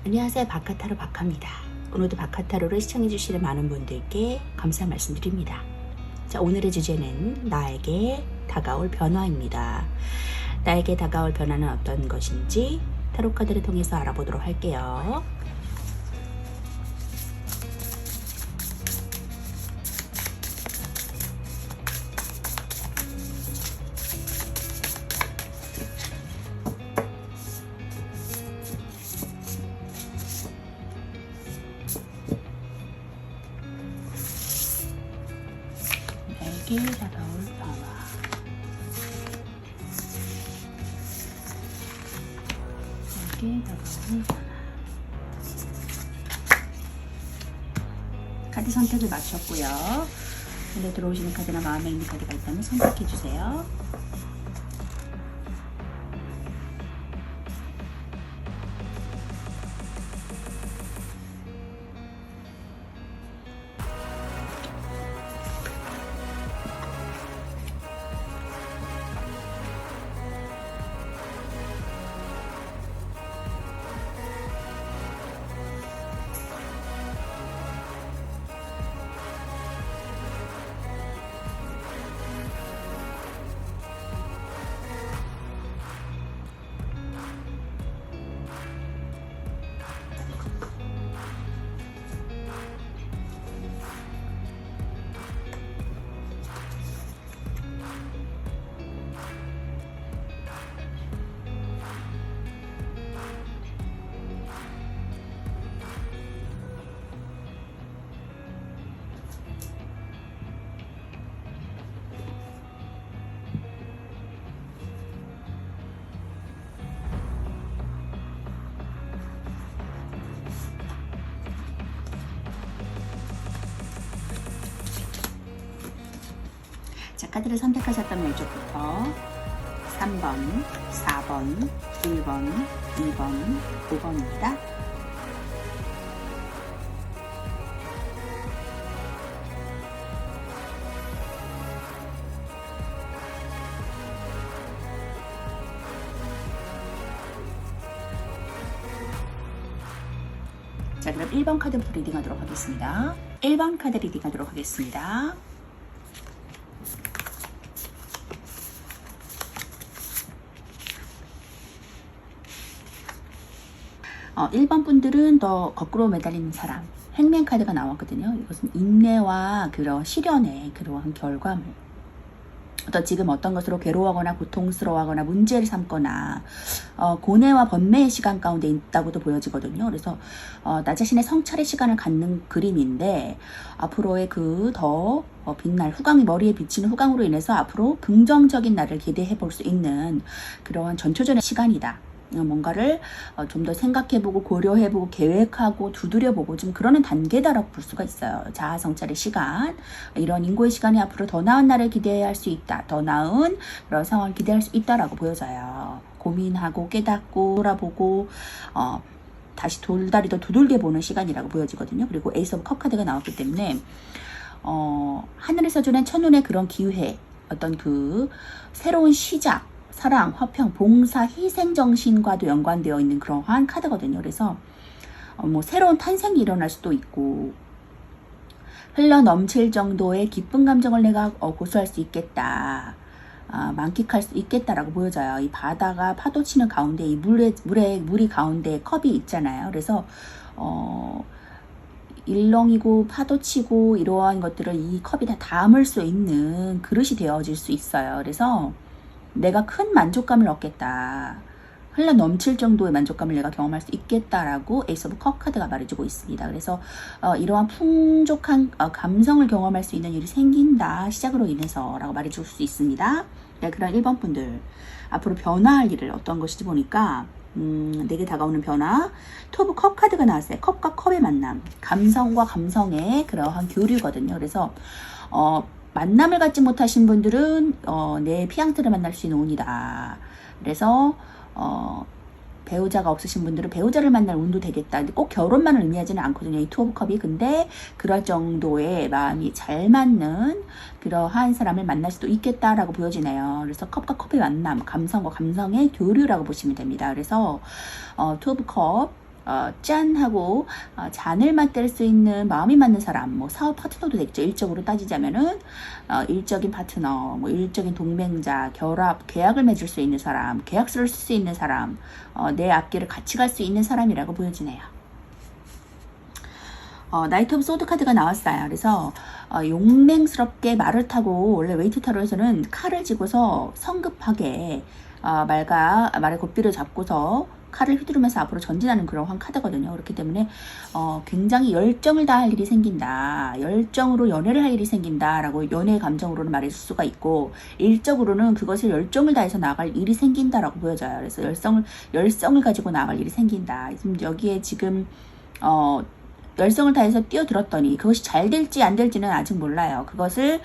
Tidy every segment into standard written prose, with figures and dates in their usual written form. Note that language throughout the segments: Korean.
안녕하세요. 바카타로 박하입니다. 오늘도 바카타로를 시청해주시는 많은 분들께 감사 말씀드립니다. 자, 오늘의 주제는 나에게 다가올 변화입니다. 나에게 다가올 변화는 어떤 것인지 타로카드를 통해서 알아보도록 할게요. 나에게 다가올 변화. 나에게 다가올 변화. 카드 선택을 마쳤고요. 눈에 들어오시는 카드나 마음에 있는 카드가 있다면 선택해 주세요. 자, 카드를 선택하셨다면 왼쪽부터 3번, 4번, 1번, 2번, 5번입니다. 자, 그럼 1번 카드부터 리딩하도록 하겠습니다. 1번 카드 리딩하도록 하겠습니다. 1번 분들은 더 거꾸로 매달리는 사람, 행맨 카드가 나왔거든요. 이것은 인내와 그런 시련의 그러한 결과물, 지금 어떤 것으로 괴로워하거나 고통스러워하거나 문제를 삼거나 고뇌와 번뇌의 시간 가운데 있다고도 보여지거든요. 그래서 나 자신의 성찰의 시간을 갖는 그림인데, 앞으로의 그 더 빛날 후광이, 머리에 비치는 후광으로 인해서 앞으로 긍정적인 날을 기대해 볼 수 있는 그러한 전초전의 시간이다. 뭔가를 좀 더 생각해보고 고려해보고 계획하고 두드려보고 좀 그러는 단계다라고 볼 수가 있어요. 자아 성찰의 시간, 이런 인고의 시간이 앞으로 더 나은 날을 기대할 수 있다, 더 나은 그런 상황을 기대할 수 있다라고 보여져요. 고민하고 깨닫고 돌아보고 다시 돌다리도 두들겨 보는 시간이라고 보여지거든요. 그리고 에이스 오브 컵 카드가 나왔기 때문에 하늘에서 주는 첫눈의 그런 기회, 어떤 그 새로운 시작, 사랑, 화평, 봉사, 희생정신과도 연관되어 있는 그러한 카드거든요. 그래서 뭐 새로운 탄생이 일어날 수도 있고, 흘러 넘칠 정도의 기쁜 감정을 내가 고수할 수 있겠다, 만끽할 수 있겠다라고 보여져요. 이 바다가 파도 치는 가운데 이 물이 가운데 컵이 있잖아요. 그래서 일렁이고 파도치고 이러한 것들을 이 컵이 다 담을 수 있는 그릇이 되어질 수 있어요. 그래서 내가 큰 만족감을 얻겠다, 흘러 넘칠 정도의 만족감을 내가 경험할 수 있겠다라고 에이스 오브 컵 카드가 말해주고 있습니다. 그래서 이러한 풍족한 감성을 경험할 수 있는 일이 생긴다, 시작으로 인해서 라고 말해줄 수 있습니다. 네, 그런 1번 분들 앞으로 변화할 일을 어떤 것인지 보니까 내게 다가오는 변화, 투 오브 컵 카드가 나왔어요. 컵과 컵의 만남, 감성과 감성의 그러한 교류거든요. 그래서 만남을 갖지 못하신 분들은 내 피앙트를 만날 수 있는 운이다. 그래서 배우자가 없으신 분들은 배우자를 만날 운도 되겠다. 근데 꼭 결혼만을 의미하지는 않거든요. 이 투 오브 컵이. 근데 그럴 정도의 마음이 잘 맞는 그러한 사람을 만날 수도 있겠다라고 보여지네요. 그래서 컵과 컵의 만남, 감성과 감성의 교류라고 보시면 됩니다. 그래서 투 오브 컵, 짠 하고 잔을 맞댈 수 있는 마음이 맞는 사람, 뭐 사업 파트너도 되겠죠. 일적으로 따지자면은 일적인 파트너, 뭐 일적인 동맹자, 결합, 계약을 맺을 수 있는 사람, 계약서를 쓸 수 있는 사람, 내 앞길을 같이 갈 수 있는 사람이라고 보여지네요. 나이트 오브 소드 카드가 나왔어요. 그래서 용맹스럽게 말을 타고, 원래 웨이트 타로에서는 칼을 쥐고서 성급하게 말의 고삐를 잡고서 칼을 휘두르면서 앞으로 전진하는 그런 카드거든요. 그렇기 때문에 굉장히 열정을 다할 일이 생긴다. 열정으로 연애를 할 일이 생긴다 라고 연애의 감정으로는 말해줄 수가 있고, 일적으로는 그것을 열정을 다해서 나갈 일이 생긴다라고 보여져요. 그래서 열성을 가지고 나갈 일이 생긴다. 지금 여기에 지금 열성을 다해서 뛰어들었더니 그것이 잘 될지 안 될지는 아직 몰라요. 그것을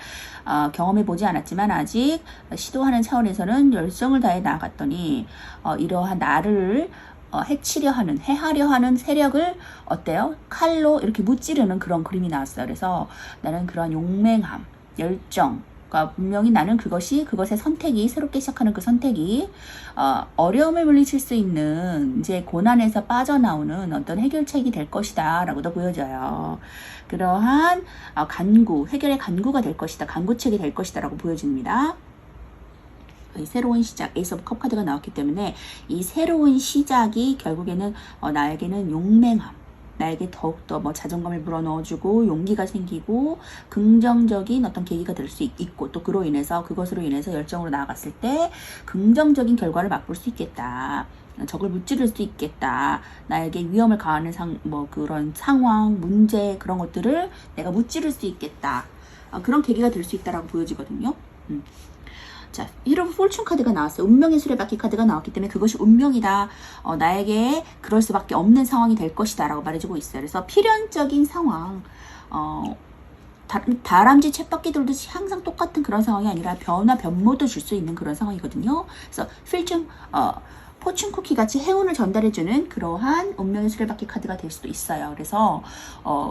경험해 보지 않았지만 아직 시도하는 차원에서는 열성을 다해 나아갔더니 이러한 나를 해하려 하는 세력을 어때요? 칼로 이렇게 무찌르는 그런 그림이 나왔어요. 그래서 나는 그런 용맹함, 열정, 분명히 나는 그것의 선택이, 새롭게 시작하는 그 선택이 어려움을 물리칠 수 있는, 이제 고난에서 빠져나오는 어떤 해결책이 될 것이다 라고도 보여져요. 그러한 해결의 간구가 될 것이다, 간구책이 될 것이다 라고 보여집니다. 새로운 시작, 에이스 오브 컵 카드가 나왔기 때문에 이 새로운 시작이 결국에는 나에게는 용맹함, 나에게 더욱더 자존감을 불어넣어주고 용기가 생기고 긍정적인 어떤 계기가 될 수 있고, 또 그것으로 인해서 열정으로 나아갔을 때 긍정적인 결과를 맛볼 수 있겠다. 적을 무찌를 수 있겠다. 나에게 위험을 가하는 그런 상황, 문제, 그런 것들을 내가 무찌를 수 있겠다. 그런 계기가 될 수 있다라고 보여지거든요. 자, 이런 폴춘 카드가 나왔어요. 운명의 수레바퀴 카드가 나왔기 때문에 그것이 운명이다. 나에게 그럴 수밖에 없는 상황이 될 것이다 라고 말해주고 있어요. 그래서 필연적인 상황, 다람쥐 쳇바퀴 돌듯이 항상 똑같은 그런 상황이 아니라 변모도 줄 수 있는 그런 상황이거든요. 그래서 포춘 쿠키 같이 행운을 전달해주는 그러한 운명의 수레바퀴 카드가 될 수도 있어요. 그래서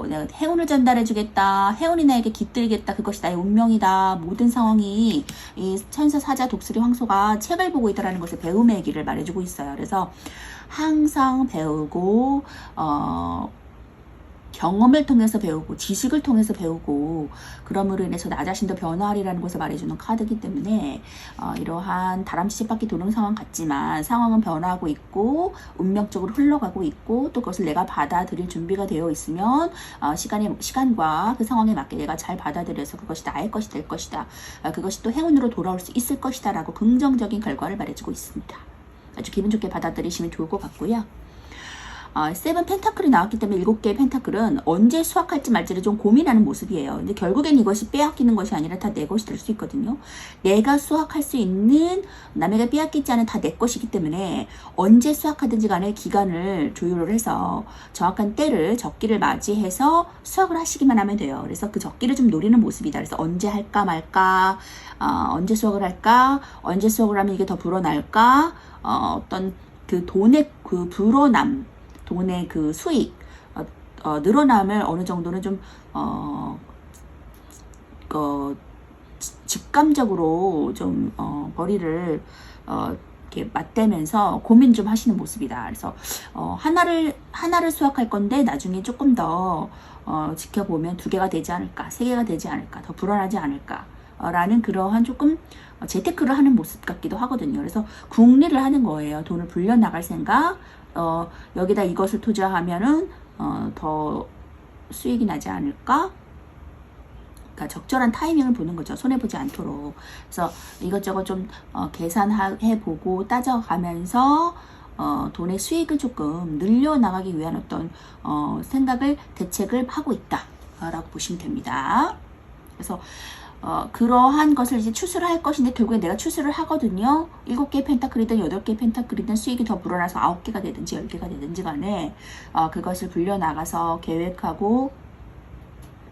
내가 행운을 전달해주겠다, 행운이 나에게 깃들겠다, 그것이 나의 운명이다, 모든 상황이 이 천사, 사자, 독수리, 황소가 책을 보고 있다라는 것을 배움의 길을 말해주고 있어요. 그래서 항상 배우고 경험을 통해서 배우고 지식을 통해서 배우고, 그럼으로 인해서 나 자신도 변화하리라는 것을 말해주는 카드이기 때문에 이러한 다람쥐 쳇바퀴 도는 상황 같지만 상황은 변화하고 있고 운명적으로 흘러가고 있고, 또 그것을 내가 받아들일 준비가 되어 있으면 시간과 그 상황에 맞게 내가 잘 받아들여서 그것이 나의 것이 될 것이다, 그것이 또 행운으로 돌아올 수 있을 것이다 라고 긍정적인 결과를 말해주고 있습니다. 아주 기분 좋게 받아들이시면 좋을 것 같고요. 세븐 펜타클이 나왔기 때문에 7개의 펜타클은 언제 수확할지 말지를 좀 고민하는 모습이에요. 근데 결국엔 이것이 빼앗기는 것이 아니라 다 내 것이 될 수 있거든요. 내가 수확할 수 있는, 남에게 빼앗기지 않은 다 내 것이기 때문에 언제 수확하든지 간에 기간을 조율을 해서 정확한 때를, 적기를 맞이해서 수확을 하시기만 하면 돼요. 그래서 그 적기를 좀 노리는 모습이다. 그래서 언제 할까 말까, 언제 수확을 할까, 언제 수확을 하면 이게 더 불어날까, 어떤 그 돈의 그 불어남, 돈의 그 수익, 늘어남을 어느 정도는 좀 직감적으로 좀 벌이를 이렇게 맞대면서 고민 좀 하시는 모습이다. 그래서 하나를 수확할 건데 나중에 조금 더 지켜보면 2개가 되지 않을까, 3개가 되지 않을까, 더 불어나지 않을까 라는 그러한 조금 재테크를 하는 모습 같기도 하거든요. 그래서 궁리를 하는 거예요. 돈을 불려나갈 생각, 여기다 이것을 투자하면은 더 수익이 나지 않을까? 그러니까 적절한 타이밍을 보는 거죠. 손해보지 않도록. 그래서 이것저것 좀 계산해보고 따져가면서 돈의 수익을 조금 늘려나가기 위한 어떤 대책을 하고 있다 라고 보시면 됩니다. 그래서 그러한 것을 이제 추스를 할 것인데 결국에 내가 추스를 하거든요. 7개의 펜타클이든 8개의 펜타클이든 수익이 더 불어나서 9개가 되든지 10개가 되든지 간에 그것을 불려나가서 계획하고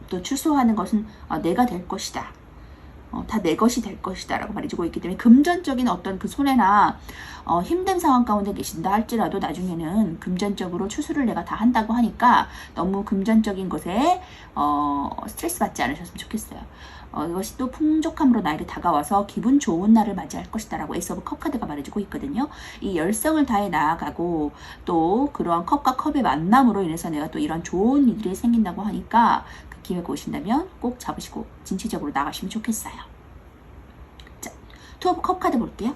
또 추수하는 것은 내가 될 것이다 다 내 것이 될 것이다 라고 말해주고 있기 때문에 금전적인 어떤 그 손해나 힘든 상황 가운데 계신다 할지라도 나중에는 금전적으로 추수를 내가 다 한다고 하니까 너무 금전적인 것에 스트레스 받지 않으셨으면 좋겠어요. 이것이 또 풍족함으로 나에게 다가와서 기분 좋은 날을 맞이할 것이다 라고 에이스 오브 컵 카드가 말해주고 있거든요. 이 열성을 다해 나아가고 또 그러한 컵과 컵의 만남으로 인해서 내가 또 이런 좋은 일들이 생긴다고 하니까 그 기회가 오신다면 꼭 잡으시고 진취적으로 나가시면 좋겠어요. 자, 투 오브 컵 카드 볼게요.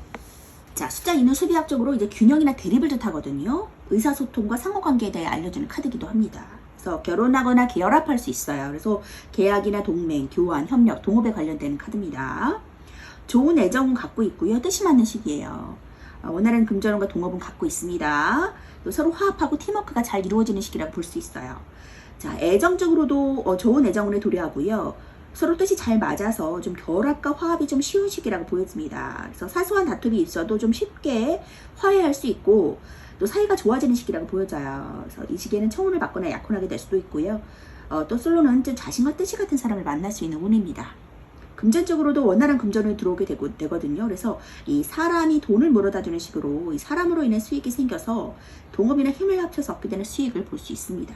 자, 숫자 2는 수비학적으로 이제 균형이나 대립을 뜻하거든요. 의사소통과 상호관계에 대해 알려주는 카드기도 합니다. 그래서 결혼하거나 계열합할 수 있어요. 그래서 계약이나 동맹, 교환, 협력, 동업에 관련되는 카드입니다. 좋은 애정은 갖고 있고요. 뜻이 맞는 시기예요. 원하는 금전운과 동업은 갖고 있습니다. 또 서로 화합하고 팀워크가 잘 이루어지는 시기라고 볼 수 있어요. 자, 애정적으로도 좋은 애정운에 도래하고요. 서로 뜻이 잘 맞아서 좀 결합과 화합이 좀 쉬운 시기라고 보여집니다. 그래서 사소한 다툼이 있어도 좀 쉽게 화해할 수 있고 또 사이가 좋아지는 시기라고 보여져요. 그래서 이 시기에는 청혼을 받거나 약혼하게 될 수도 있고요. 또 솔로는 좀 자신과 뜻이 같은 사람을 만날 수 있는 운입니다. 금전적으로도 원활한 금전을 들어오게 되거든요. 그래서 이 사람이 돈을 물어다주는 식으로 이 사람으로 인해 수익이 생겨서 동업이나 힘을 합쳐서 얻게 되는 수익을 볼 수 있습니다.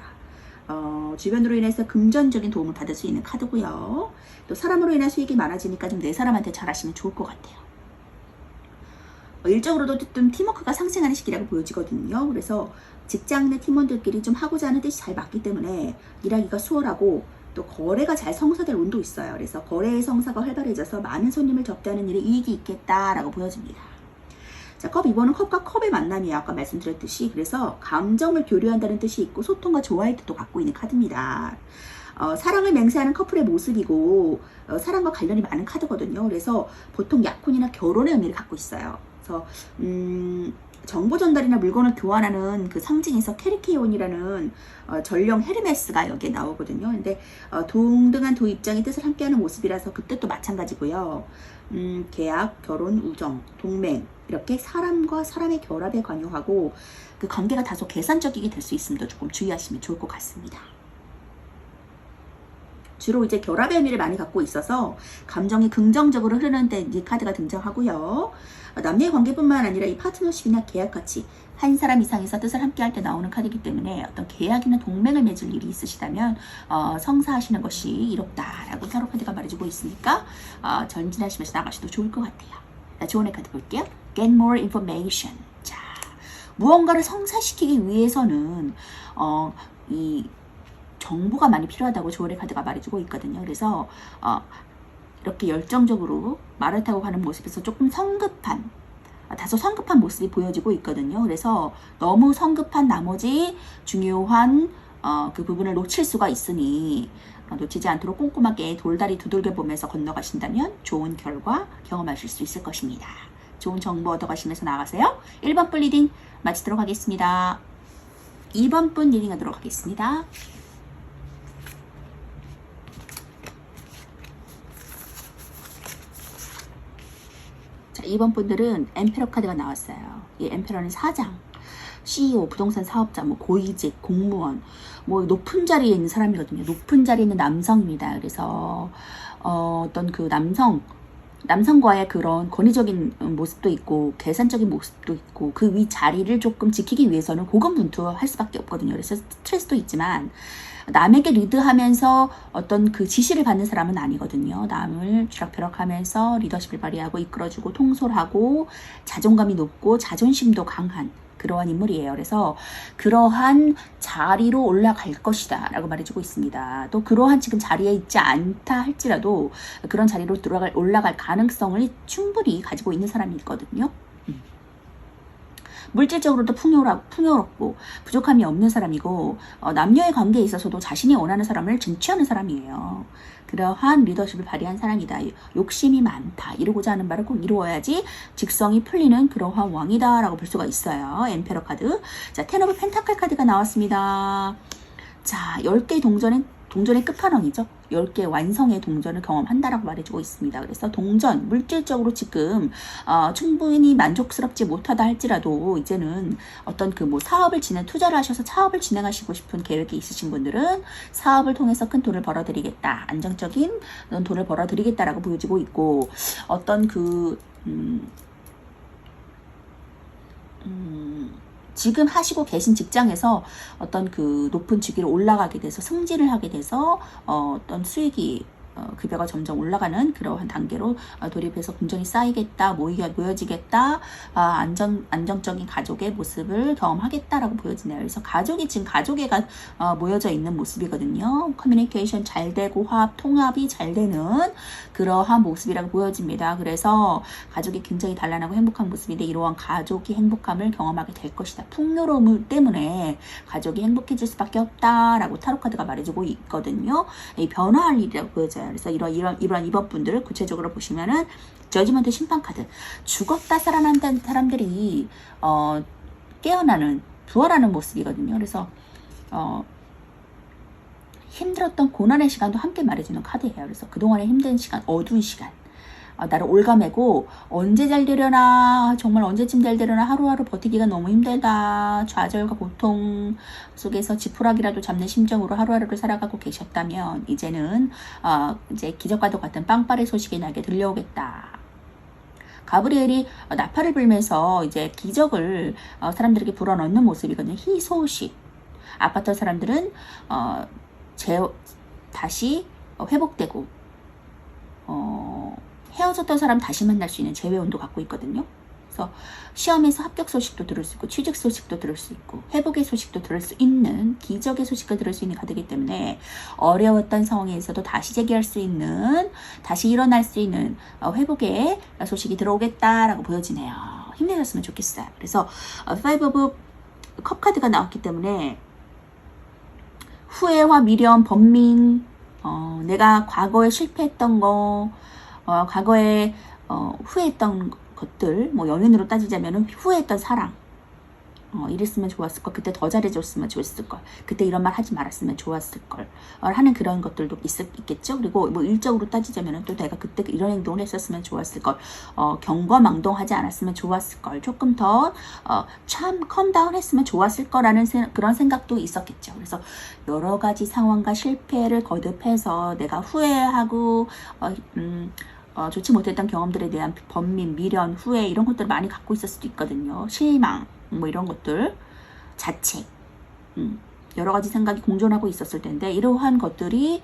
주변으로 인해서 금전적인 도움을 받을 수 있는 카드고요. 또 사람으로 인한 수익이 많아지니까 좀 내 사람한테 잘하시면 좋을 것 같아요. 일적으로도 좀 팀워크가 상승하는 시기라고 보여지거든요. 그래서 직장 내 팀원들끼리 좀 하고자 하는 뜻이 잘 맞기 때문에 일하기가 수월하고 또 거래가 잘 성사될 운도 있어요. 그래서 거래의 성사가 활발해져서 많은 손님을 접대하는 일에 이익이 있겠다라고 보여집니다. 자, 컵 2번은 컵과 컵의 만남이에요. 아까 말씀드렸듯이. 그래서 감정을 교류한다는 뜻이 있고 소통과 조화의 뜻도 갖고 있는 카드입니다. 사랑을 맹세하는 커플의 모습이고 사랑과 관련이 많은 카드거든요. 그래서 보통 약혼이나 결혼의 의미를 갖고 있어요. 그래서 정보 전달이나 물건을 교환하는 그 상징에서 캐리케온이라는 전령 헤르메스가 여기에 나오거든요. 근데 동등한 두 입장의 뜻을 함께하는 모습이라서 그 뜻도 마찬가지고요. 계약, 결혼, 우정, 동맹 이렇게 사람과 사람의 결합에 관여하고 그 관계가 다소 계산적이게 될 수 있음도 조금 주의하시면 좋을 것 같습니다. 주로 이제 결합의 의미를 많이 갖고 있어서 감정이 긍정적으로 흐르는 데 이 카드가 등장하고요. 남녀의 관계뿐만 아니라 이 파트너십이나 계약같이 한 사람 이상에서 뜻을 함께 할 때 나오는 카드이기 때문에 어떤 계약이나 동맹을 맺을 일이 있으시다면 성사하시는 것이 이롭다라고 타로 카드가 말해주고 있으니까 전진하시면서 나가셔도 좋을 것 같아요. 자, 조언의 카드 볼게요. Get more information. 자, 무언가를 성사시키기 위해서는 이 정보가 많이 필요하다고 조언의 카드가 말해주고 있거든요. 그래서 이렇게 열정적으로 말을 타고 가는 모습에서 조금 다소 성급한 모습이 보여지고 있거든요. 그래서 너무 성급한 나머지 중요한 그 부분을 놓칠 수가 있으니 놓치지 않도록 꼼꼼하게 돌다리 두들겨 보면서 건너가신다면 좋은 결과 경험하실 수 있을 것입니다. 좋은 정보 얻어가시면서 나가세요. 1번 분 리딩 마치도록 하겠습니다. 2번 분 리딩 하도록 하겠습니다. 자, 2번 분들은 엠페러 카드가 나왔어요. 이 엠페러는 사장, CEO, 부동산 사업자, 뭐 고위직, 공무원, 뭐 높은 자리에 있는 사람이거든요. 높은 자리에 있는 남성입니다. 그래서 어떤 그 남성과의 그런 권위적인 모습도 있고 계산적인 모습도 있고 그 위 자리를 조금 지키기 위해서는 고군분투할 수밖에 없거든요. 그래서 스트레스도 있지만 남에게 리드하면서 어떤 그 지시를 받는 사람은 아니거든요. 남을 쥐락펴락하면서 리더십을 발휘하고 이끌어주고 통솔하고 자존감이 높고 자존심도 강한 그러한 인물이에요. 그래서 그러한 자리로 올라갈 것이다 라고 말해주고 있습니다. 또 그러한 지금 자리에 있지 않다 할지라도 그런 자리로 올라갈 가능성을 충분히 가지고 있는 사람이 있거든요. 물질적으로도 풍요롭고 부족함이 없는 사람이고 남녀의 관계에 있어서도 자신이 원하는 사람을 쟁취하는 사람이에요. 그러한 리더십을 발휘한 사람이다. 욕심이 많다. 이루고자 하는 바를 꼭 이루어야지 직성이 풀리는 그러한 왕이다 라고 볼 수가 있어요. 엠페러 카드. 자, 텐 오브 펜타클 카드가 나왔습니다. 자, 10개의 동전의 끝판왕이죠. 10개 완성의 동전을 경험한다라고 말해주고 있습니다. 그래서 동전, 물질적으로 지금 충분히 만족스럽지 못하다 할지라도 이제는 어떤 그 뭐 사업을 투자를 하셔서 사업을 진행하시고 싶은 계획이 있으신 분들은 사업을 통해서 큰 돈을 벌어드리겠다. 안정적인 돈을 벌어드리겠다라고 보여지고 있고, 어떤 지금 하시고 계신 직장에서 어떤 그 높은 직위로 올라가게 돼서 승진을 하게 돼서 어떤 수익이 급여가 점점 올라가는 그러한 단계로 돌입해서 금전이 쌓이겠다, 모여지겠다, 안정적인 가족의 모습을 경험하겠다라고 보여지네요. 그래서 가족이 지금 가족애가 모여져 있는 모습이거든요. 커뮤니케이션 잘 되고 통합이 잘 되는 그러한 모습이라고 보여집니다. 그래서 가족이 굉장히 단란하고 행복한 모습인데, 이러한 가족이 행복함을 경험하게 될 것이다. 풍요로움 때문에 가족이 행복해질 수밖에 없다라고 타로카드가 말해주고 있거든요. 이 변화할 일이라고 보여져요. 그래서 이러한 이번 분들을 구체적으로 보시면은 저지먼트 심판 카드, 죽었다 살아난다는 사람들이 깨어나는, 부활하는 모습이거든요. 그래서 힘들었던 고난의 시간도 함께 말해주는 카드예요. 그래서 그동안의 힘든 시간, 어두운 시간, 나를 올가매고 언제 잘 되려나, 정말 언제쯤 잘 되려나, 하루하루 버티기가 너무 힘들다, 좌절과 고통 속에서 지푸라기라도 잡는 심정으로 하루하루를 살아가고 계셨다면, 이제는 이제 기적과도 같은 빵빠레 소식이 나게 들려오겠다. 가브리엘이 나팔을 불면서 이제 기적을 사람들에게 불어넣는 모습이거든요. 희소식. 아팠던 사람들은 다시 회복되고, 헤어졌던 사람 다시 만날 수 있는 재회운도 갖고 있거든요. 그래서 시험에서 합격 소식도 들을 수 있고, 취직 소식도 들을 수 있고, 회복의 소식도 들을 수 있는, 기적의 소식을 들을 수 있는 카드이기 때문에 어려웠던 상황에서도 다시 재기할 수 있는, 다시 일어날 수 있는 회복의 소식이 들어오겠다라고 보여지네요. 힘내셨으면 좋겠어요. 그래서 파이브 오브 컵 카드가 나왔기 때문에 후회와 미련, 번민, 내가 과거에 실패했던 거, 과거에 후회했던 것들, 뭐 연인으로 따지자면 후회했던 사랑, 이랬으면 좋았을 걸, 그때 더 잘해줬으면 좋았을 걸, 그때 이런 말 하지 말았으면 좋았을 걸 하는 그런 것들도 있겠죠. 그리고 뭐 일적으로 따지자면 또 내가 그때 이런 행동을 했었으면 좋았을 걸, 경거망동하지 않았으면 좋았을 걸, 조금 더 참 컴다운 했으면 좋았을 거라는 그런 생각도 있었겠죠. 그래서 여러 가지 상황과 실패를 거듭해서 내가 후회하고 좋지 못했던 경험들에 대한 번민, 미련, 후회, 이런 것들을 많이 갖고 있을 수도 있거든요. 실망, 뭐 이런 것들, 자책, 여러 가지 생각이 공존하고 있었을 텐데, 이러한 것들이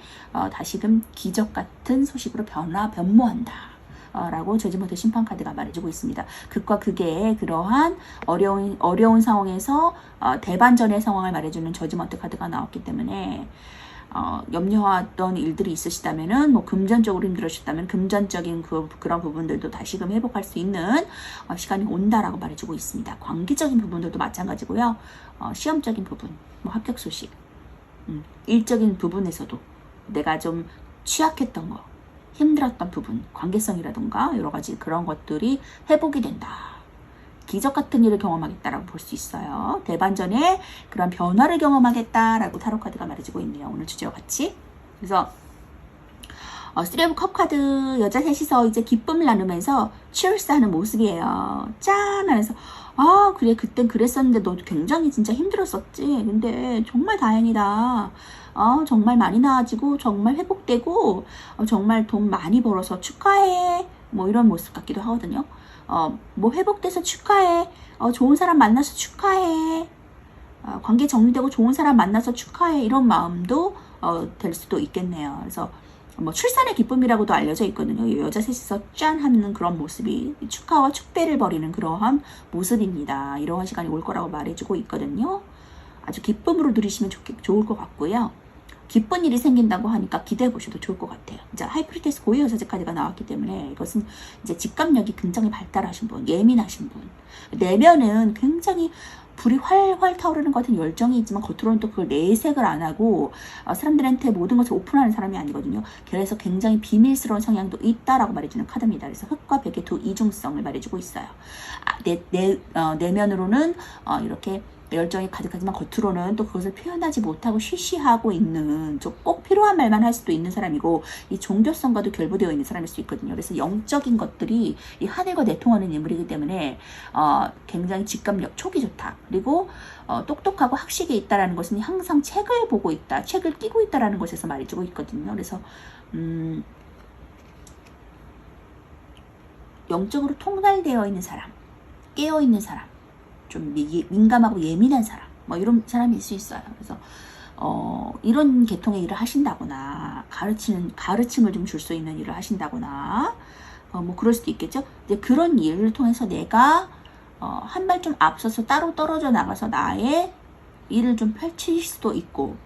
다시금 기적 같은 소식으로 변모한다 라고 저지먼트 심판 카드가 말해주고 있습니다. 극과 극의 그러한 어려운 상황에서 대반전의 상황을 말해주는 저지먼트 카드가 나왔기 때문에, 염려하던 일들이 있으시다면은, 뭐 금전적으로 힘들으셨다면 금전적인 그런 부분들도 다시금 회복할 수 있는 시간이 온다라고 말해주고 있습니다. 관계적인 부분들도 마찬가지고요. 시험적인 부분, 뭐 합격 소식, 일적인 부분에서도 내가 좀 취약했던 거, 힘들었던 부분, 관계성이라든가 여러 가지 그런 것들이 회복이 된다. 기적 같은 일을 경험하겠다라고 볼 수 있어요. 대반전에 그런 변화를 경험하겠다라고 타로 카드가 말해주고 있네요. 오늘 주제와 같이. 그래서 쓰리 오브 컵 카드, 여자 셋이서 이제 기쁨을 나누면서 치얼스 하는 모습이에요. 짠 하면서, 그래, 그땐 그랬었는데 너 굉장히 진짜 힘들었었지. 근데 정말 다행이다. 정말 많이 나아지고 정말 회복되고 정말 돈 많이 벌어서 축하해. 뭐 이런 모습 같기도 하거든요. 뭐 회복돼서 축하해. 좋은 사람 만나서 축하해. 관계 정리되고 좋은 사람 만나서 축하해. 이런 마음도 될 수도 있겠네요. 그래서 뭐 출산의 기쁨이라고도 알려져 있거든요. 여자 셋이서 짠 하는 그런 모습이 축하와 축배를 벌이는 그러한 모습입니다. 이러한 시간이 올 거라고 말해주고 있거든요. 아주 기쁨으로 누리시면 좋을 것 같고요. 기쁜 일이 생긴다고 하니까 기대해 보셔도 좋을 것 같아요. 이제 하이프리테스 고위 여사제 카드가 나왔기 때문에 이것은 이제 직감력이 굉장히 발달하신 분, 예민하신 분, 내면은 굉장히 불이 활활 타오르는 것 같은 열정이 있지만 겉으로는 또 그걸 내색을 안 하고 사람들한테 모든 것을 오픈하는 사람이 아니거든요. 그래서 굉장히 비밀스러운 성향도 있다라고 말해주는 카드입니다. 그래서 흑과 백의 두 이중성을 말해주고 있어요. 내면으로는 이렇게 열정이 가득하지만 겉으로는 또 그것을 표현하지 못하고 쉬쉬하고 있는, 좀 꼭 필요한 말만 할 수도 있는 사람이고, 이 종교성과도 결부되어 있는 사람일 수 있거든요. 그래서 영적인 것들이 이 하늘과 내통하는 인물이기 때문에 굉장히 직감력, 촉이 좋다. 그리고 똑똑하고 학식이 있다라는 것은 항상 책을 보고 있다, 책을 끼고 있다라는 것에서 말해주고 있거든요. 그래서 영적으로 통달되어 있는 사람, 깨어 있는 사람, 좀 민감하고 예민한 사람, 뭐 이런 사람일 수 있어요. 그래서 이런 계통의 일을 하신다거나, 가르침을 좀 줄 수 있는 일을 하신다거나, 뭐 그럴 수도 있겠죠. 이제 그런 일을 통해서 내가 한 발 좀 앞서서 따로 떨어져 나가서 나의 일을 좀 펼칠 수도 있고,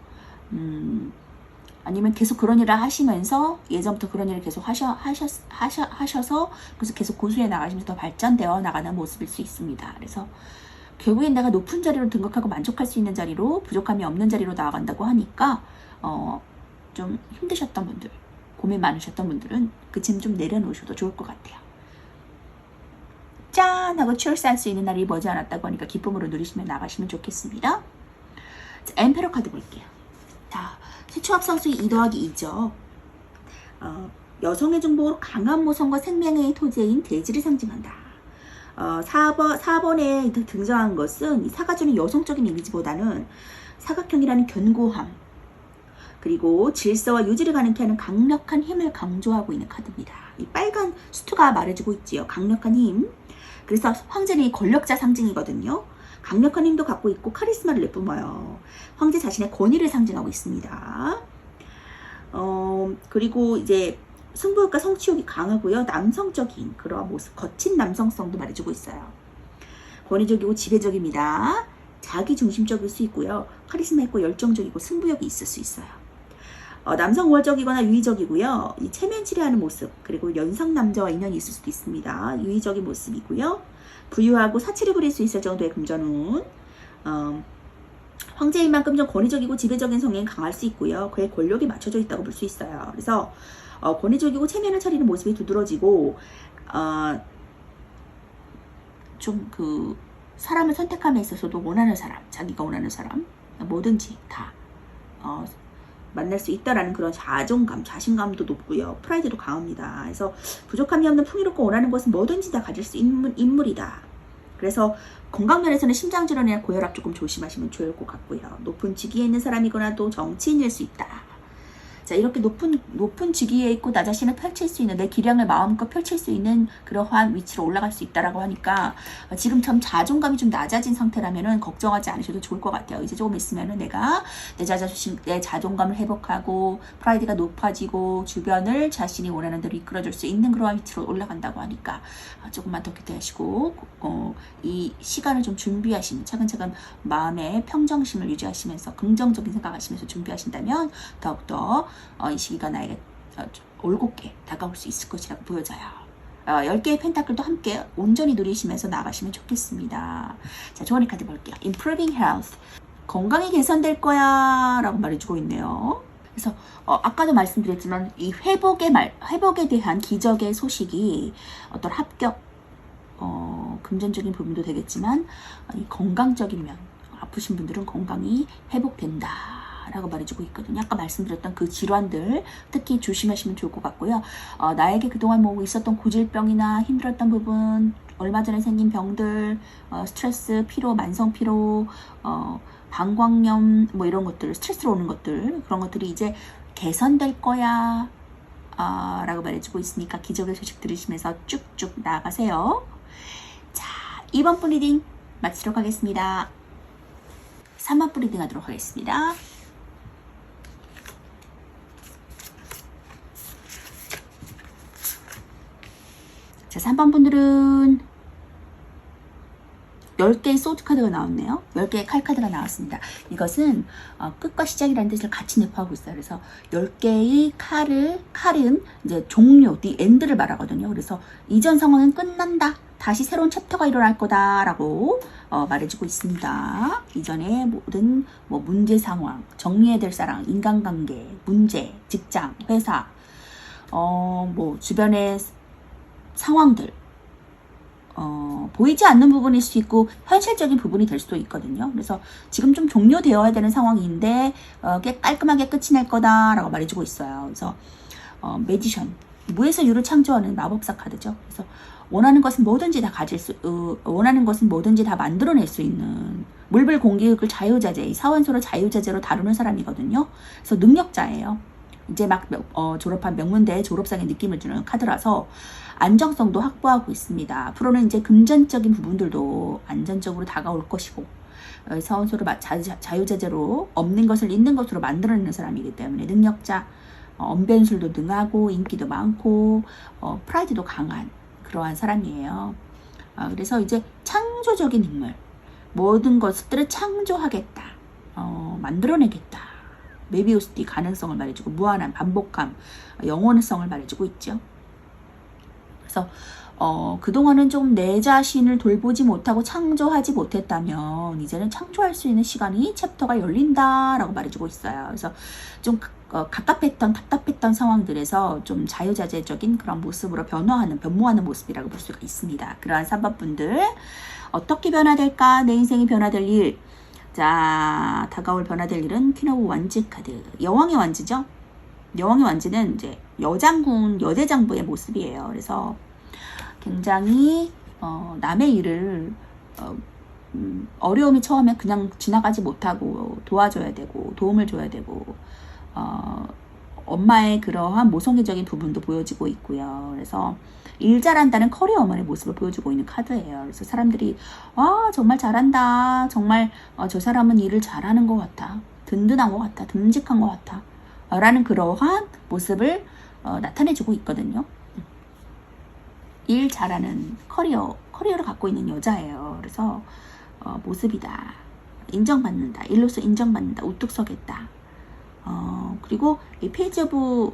아니면 계속 그런 일을 하시면서 예전부터 그런 일을 계속 하셔서 그래서 계속 고수해 나가시면서 더 발전되어 나가는 모습일 수 있습니다. 그래서 결국엔 내가 높은 자리로 등극하고 만족할 수 있는 자리로, 부족함이 없는 자리로 나아간다고 하니까 좀 힘드셨던 분들, 고민 많으셨던 분들은 그 짐 좀 내려놓으셔도 좋을 것 같아요. 짠! 하고 출세할 수 있는 날이 머지않았다고 하니까 기쁨으로 누리시며 나가시면 좋겠습니다. 자, 엠페러 카드 볼게요. 자, 세초합성수의 2 더하기 2죠. 여성의 중복으로 강한 모성과 생명의 토제인 대지를 상징한다. 4번에 등장한 것은 이 사가 주는 여성적인 이미지보다는 사각형이라는 견고함, 그리고 질서와 유지를 가능케 하는 강력한 힘을 강조하고 있는 카드입니다. 이 빨간 수트가 말해주고 있지요. 강력한 힘. 그래서 황제는 이 권력자 상징이거든요. 강력한 힘도 갖고 있고 카리스마를 내뿜어요. 황제 자신의 권위를 상징하고 있습니다. 그리고 이제 승부욕과 성취욕이 강하고요. 남성적인 그런 모습, 거친 남성성도 말해주고 있어요. 권위적이고 지배적입니다. 자기중심적일 수 있고요. 카리스마 있고 열정적이고 승부욕이 있을 수 있어요. 남성 우월적이거나 유의적이고요. 이 체면치레하는 모습, 그리고 연상 남자와 인연이 있을 수도 있습니다. 유의적인 모습이고요. 부유하고 사치를 부릴 수 있을 정도의 금전운. 황제인 만큼 좀 권위적이고 지배적인 성향이 강할 수 있고요. 그의 권력이 맞춰져 있다고 볼 수 있어요. 그래서 권위적이고 체면을 차리는 모습이 두드러지고 좀 그 사람을 선택함에 있어서도 원하는 사람, 자기가 원하는 사람 뭐든지 다 만날 수 있다라는 그런 자존감, 자신감도 높고요. 프라이드도 강합니다. 그래서 부족함이 없는 풍요롭고 원하는 것은 뭐든지 다 가질 수 있는 인물이다. 그래서 건강면에서는 심장질환이나 고혈압 조금 조심하시면 좋을 것 같고요. 높은 직위에 있는 사람이거나 또 정치인일 수 있다. 자, 이렇게 높은 직위에 있고 나 자신을 펼칠 수 있는, 내 기량을 마음껏 펼칠 수 있는 그러한 위치로 올라갈 수 있다라고 하니까 지금 참 자존감이 좀 낮아진 상태라면은 걱정하지 않으셔도 좋을 것 같아요. 이제 조금 있으면은 내가 내 자존감을 회복하고 프라이드가 높아지고 주변을 자신이 원하는 대로 이끌어줄 수 있는 그러한 위치로 올라간다고 하니까 조금만 더 기대하시고 이 시간을 좀 준비하시는, 차근차근 마음의 평정심을 유지하시면서 긍정적인 생각하시면서 준비하신다면 더욱더 이 시기가 나에게 올곧게 다가올 수 있을 것이라고 보여져요. 10개의 펜타클도 함께 온전히 누리시면서 나가시면 좋겠습니다. 자, 조언의 카드 볼게요. Improving health. 건강이 개선될 거야 라고 말해주고 있네요. 그래서 아까도 말씀드렸지만 이 회복에 대한 기적의 소식이 어떤 합격, 금전적인 부분도 되겠지만 이 건강적인 면, 아프신 분들은 건강이 회복된다 라고 말해주고 있거든요. 아까 말씀드렸던 그 질환들 특히 조심하시면 좋을 것 같고요. 나에게 그동안 뭐 있었던 고질병이나 힘들었던 부분, 얼마 전에 생긴 병들, 스트레스, 피로, 만성 피로, 방광염 뭐 이런 것들, 스트레스로 오는 것들, 그런 것들이 이제 개선될 거야 라고 말해주고 있으니까 기적의 소식 들으시면서 쭉쭉 나아가세요. 자, 2번 분 리딩 마치도록 하겠습니다. 3번 분 리딩 하도록 하겠습니다. 자, 3번 분들은 10개의 소드 카드가 나왔네요. 10개의 칼 카드가 나왔습니다. 이것은 끝과 시작이라는 뜻을 같이 내포하고 있어요. 그래서 10개의 칼은 이제 종료, the end를 말하거든요. 그래서 이전 상황은 끝난다. 다시 새로운 챕터가 일어날 거다라고 말해주고 있습니다. 이전의 모든 뭐 문제 상황, 정리해야 될 사람, 인간관계, 문제, 직장, 회사, 뭐 주변의 상황들, 보이지 않는 부분일 수 있고 현실적인 부분이 될 수도 있거든요. 그래서 지금 좀 종료되어야 되는 상황인데 깔끔하게 끝이 날 거다라고 말해주고 있어요. 그래서 매지션, 무에서 유를 창조하는 마법사 카드죠. 그래서 원하는 것은 뭐든지 다 원하는 것은 뭐든지 다 만들어낼 수 있는 물불 공기극을 자유자재, 사원소를 자유자재로 다루는 사람이거든요. 그래서 능력자예요. 이제 막 졸업한 명문대 졸업생의 느낌을 주는 카드라서 안정성도 확보하고 있습니다. 앞으로는 이제 금전적인 부분들도 안전적으로 다가올 것이고 사원소를 자유자재로 없는 것을 있는 것으로 만들어내는 사람이기 때문에 능력자, 언변술도 능하고 인기도 많고 프라이드도 강한 그러한 사람이에요. 그래서 이제 창조적인 인물, 모든 것들을 창조하겠다, 만들어내겠다. 메비우스띠 가능성을 말해주고 무한한 반복함, 영원성을 말해주고 있죠. 그래서 그동안은 좀 내 자신을 돌보지 못하고 창조하지 못했다면 이제는 창조할 수 있는 시간이 챕터가 열린다라고 말해주고 있어요. 그래서 좀 답답했던 상황들에서 좀 자유자재적인 그런 모습으로 변모하는 모습이라고 볼 수가 있습니다. 그러한 3번분들 어떻게 변화될까? 내 인생이 변화될 일. 자, 다가올 변화될 일은 퀸 오브 완즈 카드. 여왕의 완즈죠. 여왕의 완즈는 이제 여장군, 여대장부의 모습이에요. 그래서 굉장히 남의 일을 어려움이 처음에 그냥 지나가지 못하고 도와줘야 되고 도움을 줘야 되고 엄마의 그러한 모성애적인 부분도 보여지고 있고요. 그래서 일 잘한다는 커리어우먼의 모습을 보여주고 있는 카드예요. 그래서 사람들이 정말 잘한다. 정말 저 사람은 일을 잘하는 것 같아. 든든한 것 같아. 듬직한 것 같아. 라는 그러한 모습을 나타내주고 있거든요. 일 잘하는 커리어를 갖고 있는 여자예요. 그래서 모습이다. 인정받는다. 일로서 인정받는다. 우뚝 서겠다. 그리고 이 페이지 오브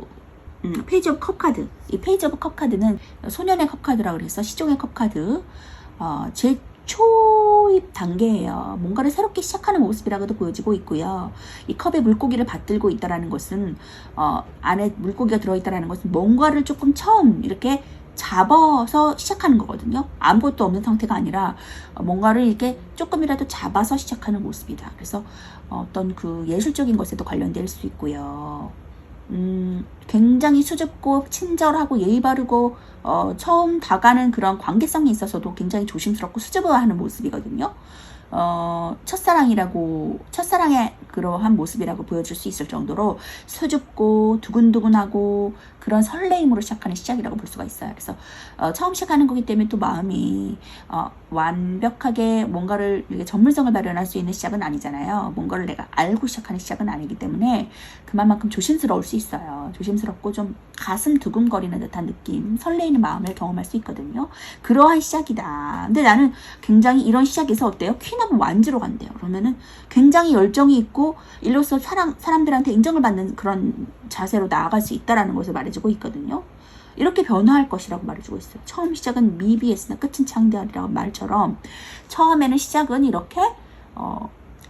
컵 카드. 이 페이지 오브 컵 카드는 소년의 컵 카드라고 그래서 시종의 컵 카드. 제 초입 단계예요. 뭔가를 새롭게 시작하는 모습이라고도 보여지고 있고요. 이 컵에 물고기를 받들고 있다라는 것은 안에 물고기가 들어있다라는 것은 뭔가를 조금 처음 이렇게 잡아서 시작하는 거거든요. 아무것도 없는 상태가 아니라 뭔가를 이렇게 조금이라도 잡아서 시작하는 모습이다. 그래서 어떤 그 예술적인 것에도 관련될 수 있고요. 굉장히 수줍고 친절하고 예의 바르고 처음 다가는 그런 관계성이 있어서도 굉장히 조심스럽고 수줍어하는 모습이거든요. 첫사랑의 그러한 모습이라고 보여줄 수 있을 정도로 수줍고 두근두근하고 그런 설레임으로 시작하는 시작이라고 볼 수가 있어요. 그래서 처음 시작하는 거기 때문에 또 마음이 완벽하게 뭔가를 이렇게 전문성을 발현할 수 있는 시작은 아니잖아요. 뭔가를 내가 알고 시작하는 시작은 아니기 때문에 그만큼 조심스러울 수 있어요. 조심스럽고 좀 가슴 두근거리는 듯한 느낌, 설레이는 마음을 경험할 수 있거든요. 그러한 시작이다. 근데 나는 굉장히 이런 시작에서 어때요? 퀸 오브 완즈로 간대요. 그러면은 굉장히 열정이 있고 일로서 사람들한테 인정을 받는 그런 자세로 나아갈 수 있다라는 것을 말해주고 있거든요. 이렇게 변화할 것이라고 말해주고 있어요. 처음 시작은 미비했으나 끝은 창대하리라고 말처럼 처음에는 시작은 이렇게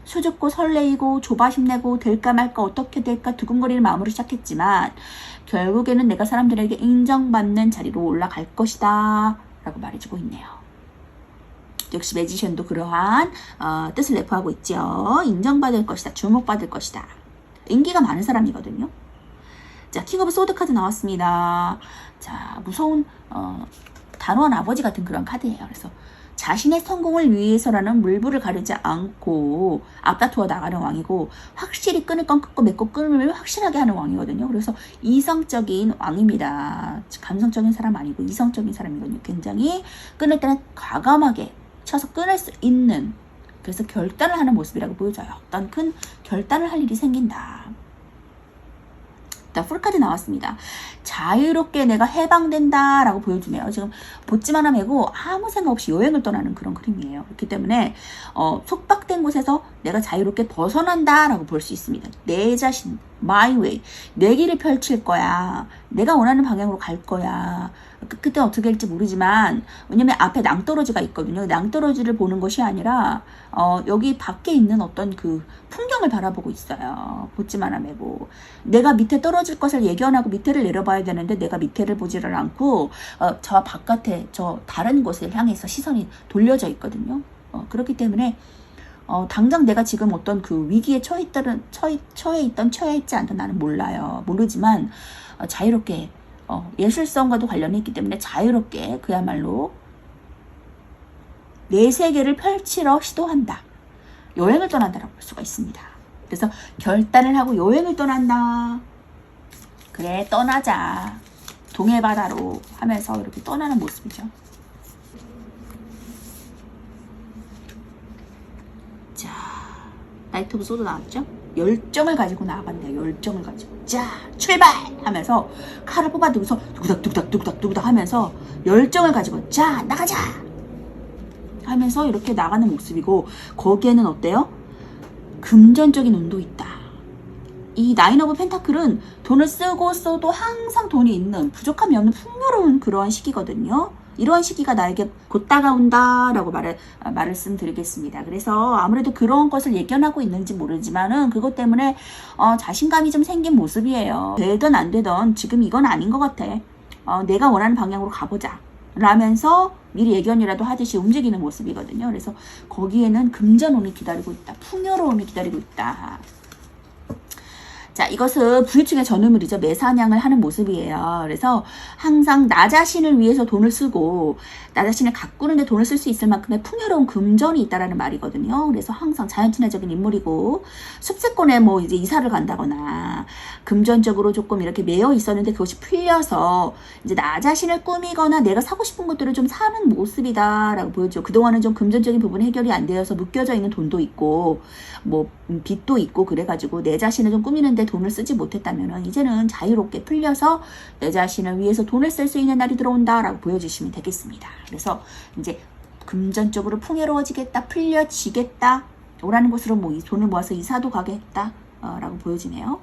수줍고 설레이고 조바심 내고 될까 말까 어떻게 될까 두근거리는 마음으로 시작했지만 결국에는 내가 사람들에게 인정받는 자리로 올라갈 것이다 라고 말해주고 있네요. 역시 매지션도 그러한 뜻을 내포하고 있죠. 인정받을 것이다. 주목받을 것이다. 인기가 많은 사람이거든요. 자, 킹 오브 소드 카드 나왔습니다. 자, 무서운 단호한 아버지 같은 그런 카드예요. 그래서 자신의 성공을 위해서라는 물불을 가리지 않고 앞다투어 나가는 왕이고 확실히 끊을 건 끊고 맺고 끊을 확실하게 하는 왕이거든요. 그래서 이성적인 왕입니다. 감성적인 사람 아니고 이성적인 사람이거든요. 굉장히 끊을 때는 과감하게 쳐서 끊을 수 있는, 그래서 결단을 하는 모습이라고 보여져요. 어떤 큰 결단을 할 일이 생긴다. 풀카드 나왔습니다. 자유롭게 내가 해방된다 라고 보여주네요. 지금 보찜 하나 메고 아무 생각 없이 여행을 떠나는 그런 그림이에요. 그렇기 때문에 속박된 곳에서 내가 자유롭게 벗어난다 라고 볼 수 있습니다. 내 자신, my way, 내 길을 펼칠 거야. 내가 원하는 방향으로 갈 거야. 그때 어떻게 될지 모르지만, 왜냐면 앞에 낭떠러지가 있거든요. 낭떠러지를 보는 것이 아니라 여기 밖에 있는 어떤 그 풍경을 바라보고 있어요. 보지마나 매고. 내가 밑에 떨어질 것을 예견하고 밑에를 내려봐야 되는데 내가 밑에를 보지를 않고 저 바깥에 저 다른 곳을 향해서 시선이 돌려져 있거든요. 그렇기 때문에 당장 내가 지금 어떤 그 위기에 처해 있지 않든 나는 몰라요. 모르지만 자유롭게 예술성과도 관련이 있기 때문에 자유롭게 그야말로 내 세계를 펼치러 시도한다. 여행을 떠난다라고 볼 수가 있습니다. 그래서 결단을 하고 여행을 떠난다. 그래, 떠나자. 동해바다로 하면서 이렇게 떠나는 모습이죠. 자, 나이트 오브 소드 나왔죠? 열정을 가지고 나아간대요. 열정을 가지고. 자, 출발! 하면서 칼을 뽑아두고서 뚝딱뚝딱 하면서 열정을 가지고 자, 나가자! 하면서 이렇게 나가는 모습이고, 거기에는 어때요? 금전적인 운도 있다. 이 나인 오브 펜타클은 돈을 쓰고 써도 항상 돈이 있는, 부족함이 없는 풍요로운 그러한 시기거든요. 이러한 시기가 나에게 곧 다가온다 라고 말씀드리겠습니다. 그래서 아무래도 그런 것을 예견하고 있는지 모르지만은 그것 때문에 자신감이 좀 생긴 모습이에요. 되든 안 되든 지금 이건 아닌 것 같아. 내가 원하는 방향으로 가보자 라면서 미리 예견이라도 하듯이 움직이는 모습이거든요. 그래서 거기에는 금전운이 기다리고 있다. 풍요로움이 기다리고 있다. 자, 이것은 부유층의 전유물이죠. 매사냥을 하는 모습이에요. 그래서 항상 나 자신을 위해서 돈을 쓰고 나 자신을 가꾸는데 돈을 쓸 수 있을 만큼의 풍요로운 금전이 있다라는 말이거든요. 그래서 항상 자연친화적인 인물이고, 숲세권에 뭐 이제 이사를 간다거나 금전적으로 조금 이렇게 매여 있었는데 그것이 풀려서 이제 나 자신을 꾸미거나 내가 사고 싶은 것들을 좀 사는 모습이다라고 보여줘. 그동안은 좀 금전적인 부분이 해결이 안 되어서 묶여져 있는 돈도 있고 뭐 빚도 있고 그래가지고 내 자신을 좀 꾸미는데 돈을 쓰지 못했다면 이제는 자유롭게 풀려서 내 자신을 위해서 돈을 쓸 수 있는 날이 들어온다라고 보여주시면 되겠습니다. 그래서 이제 금전적으로 풍요로워지겠다, 풀려지겠다, 오라는 곳으로 뭐 돈을 모아서 이사도 가겠다 라고 보여지네요.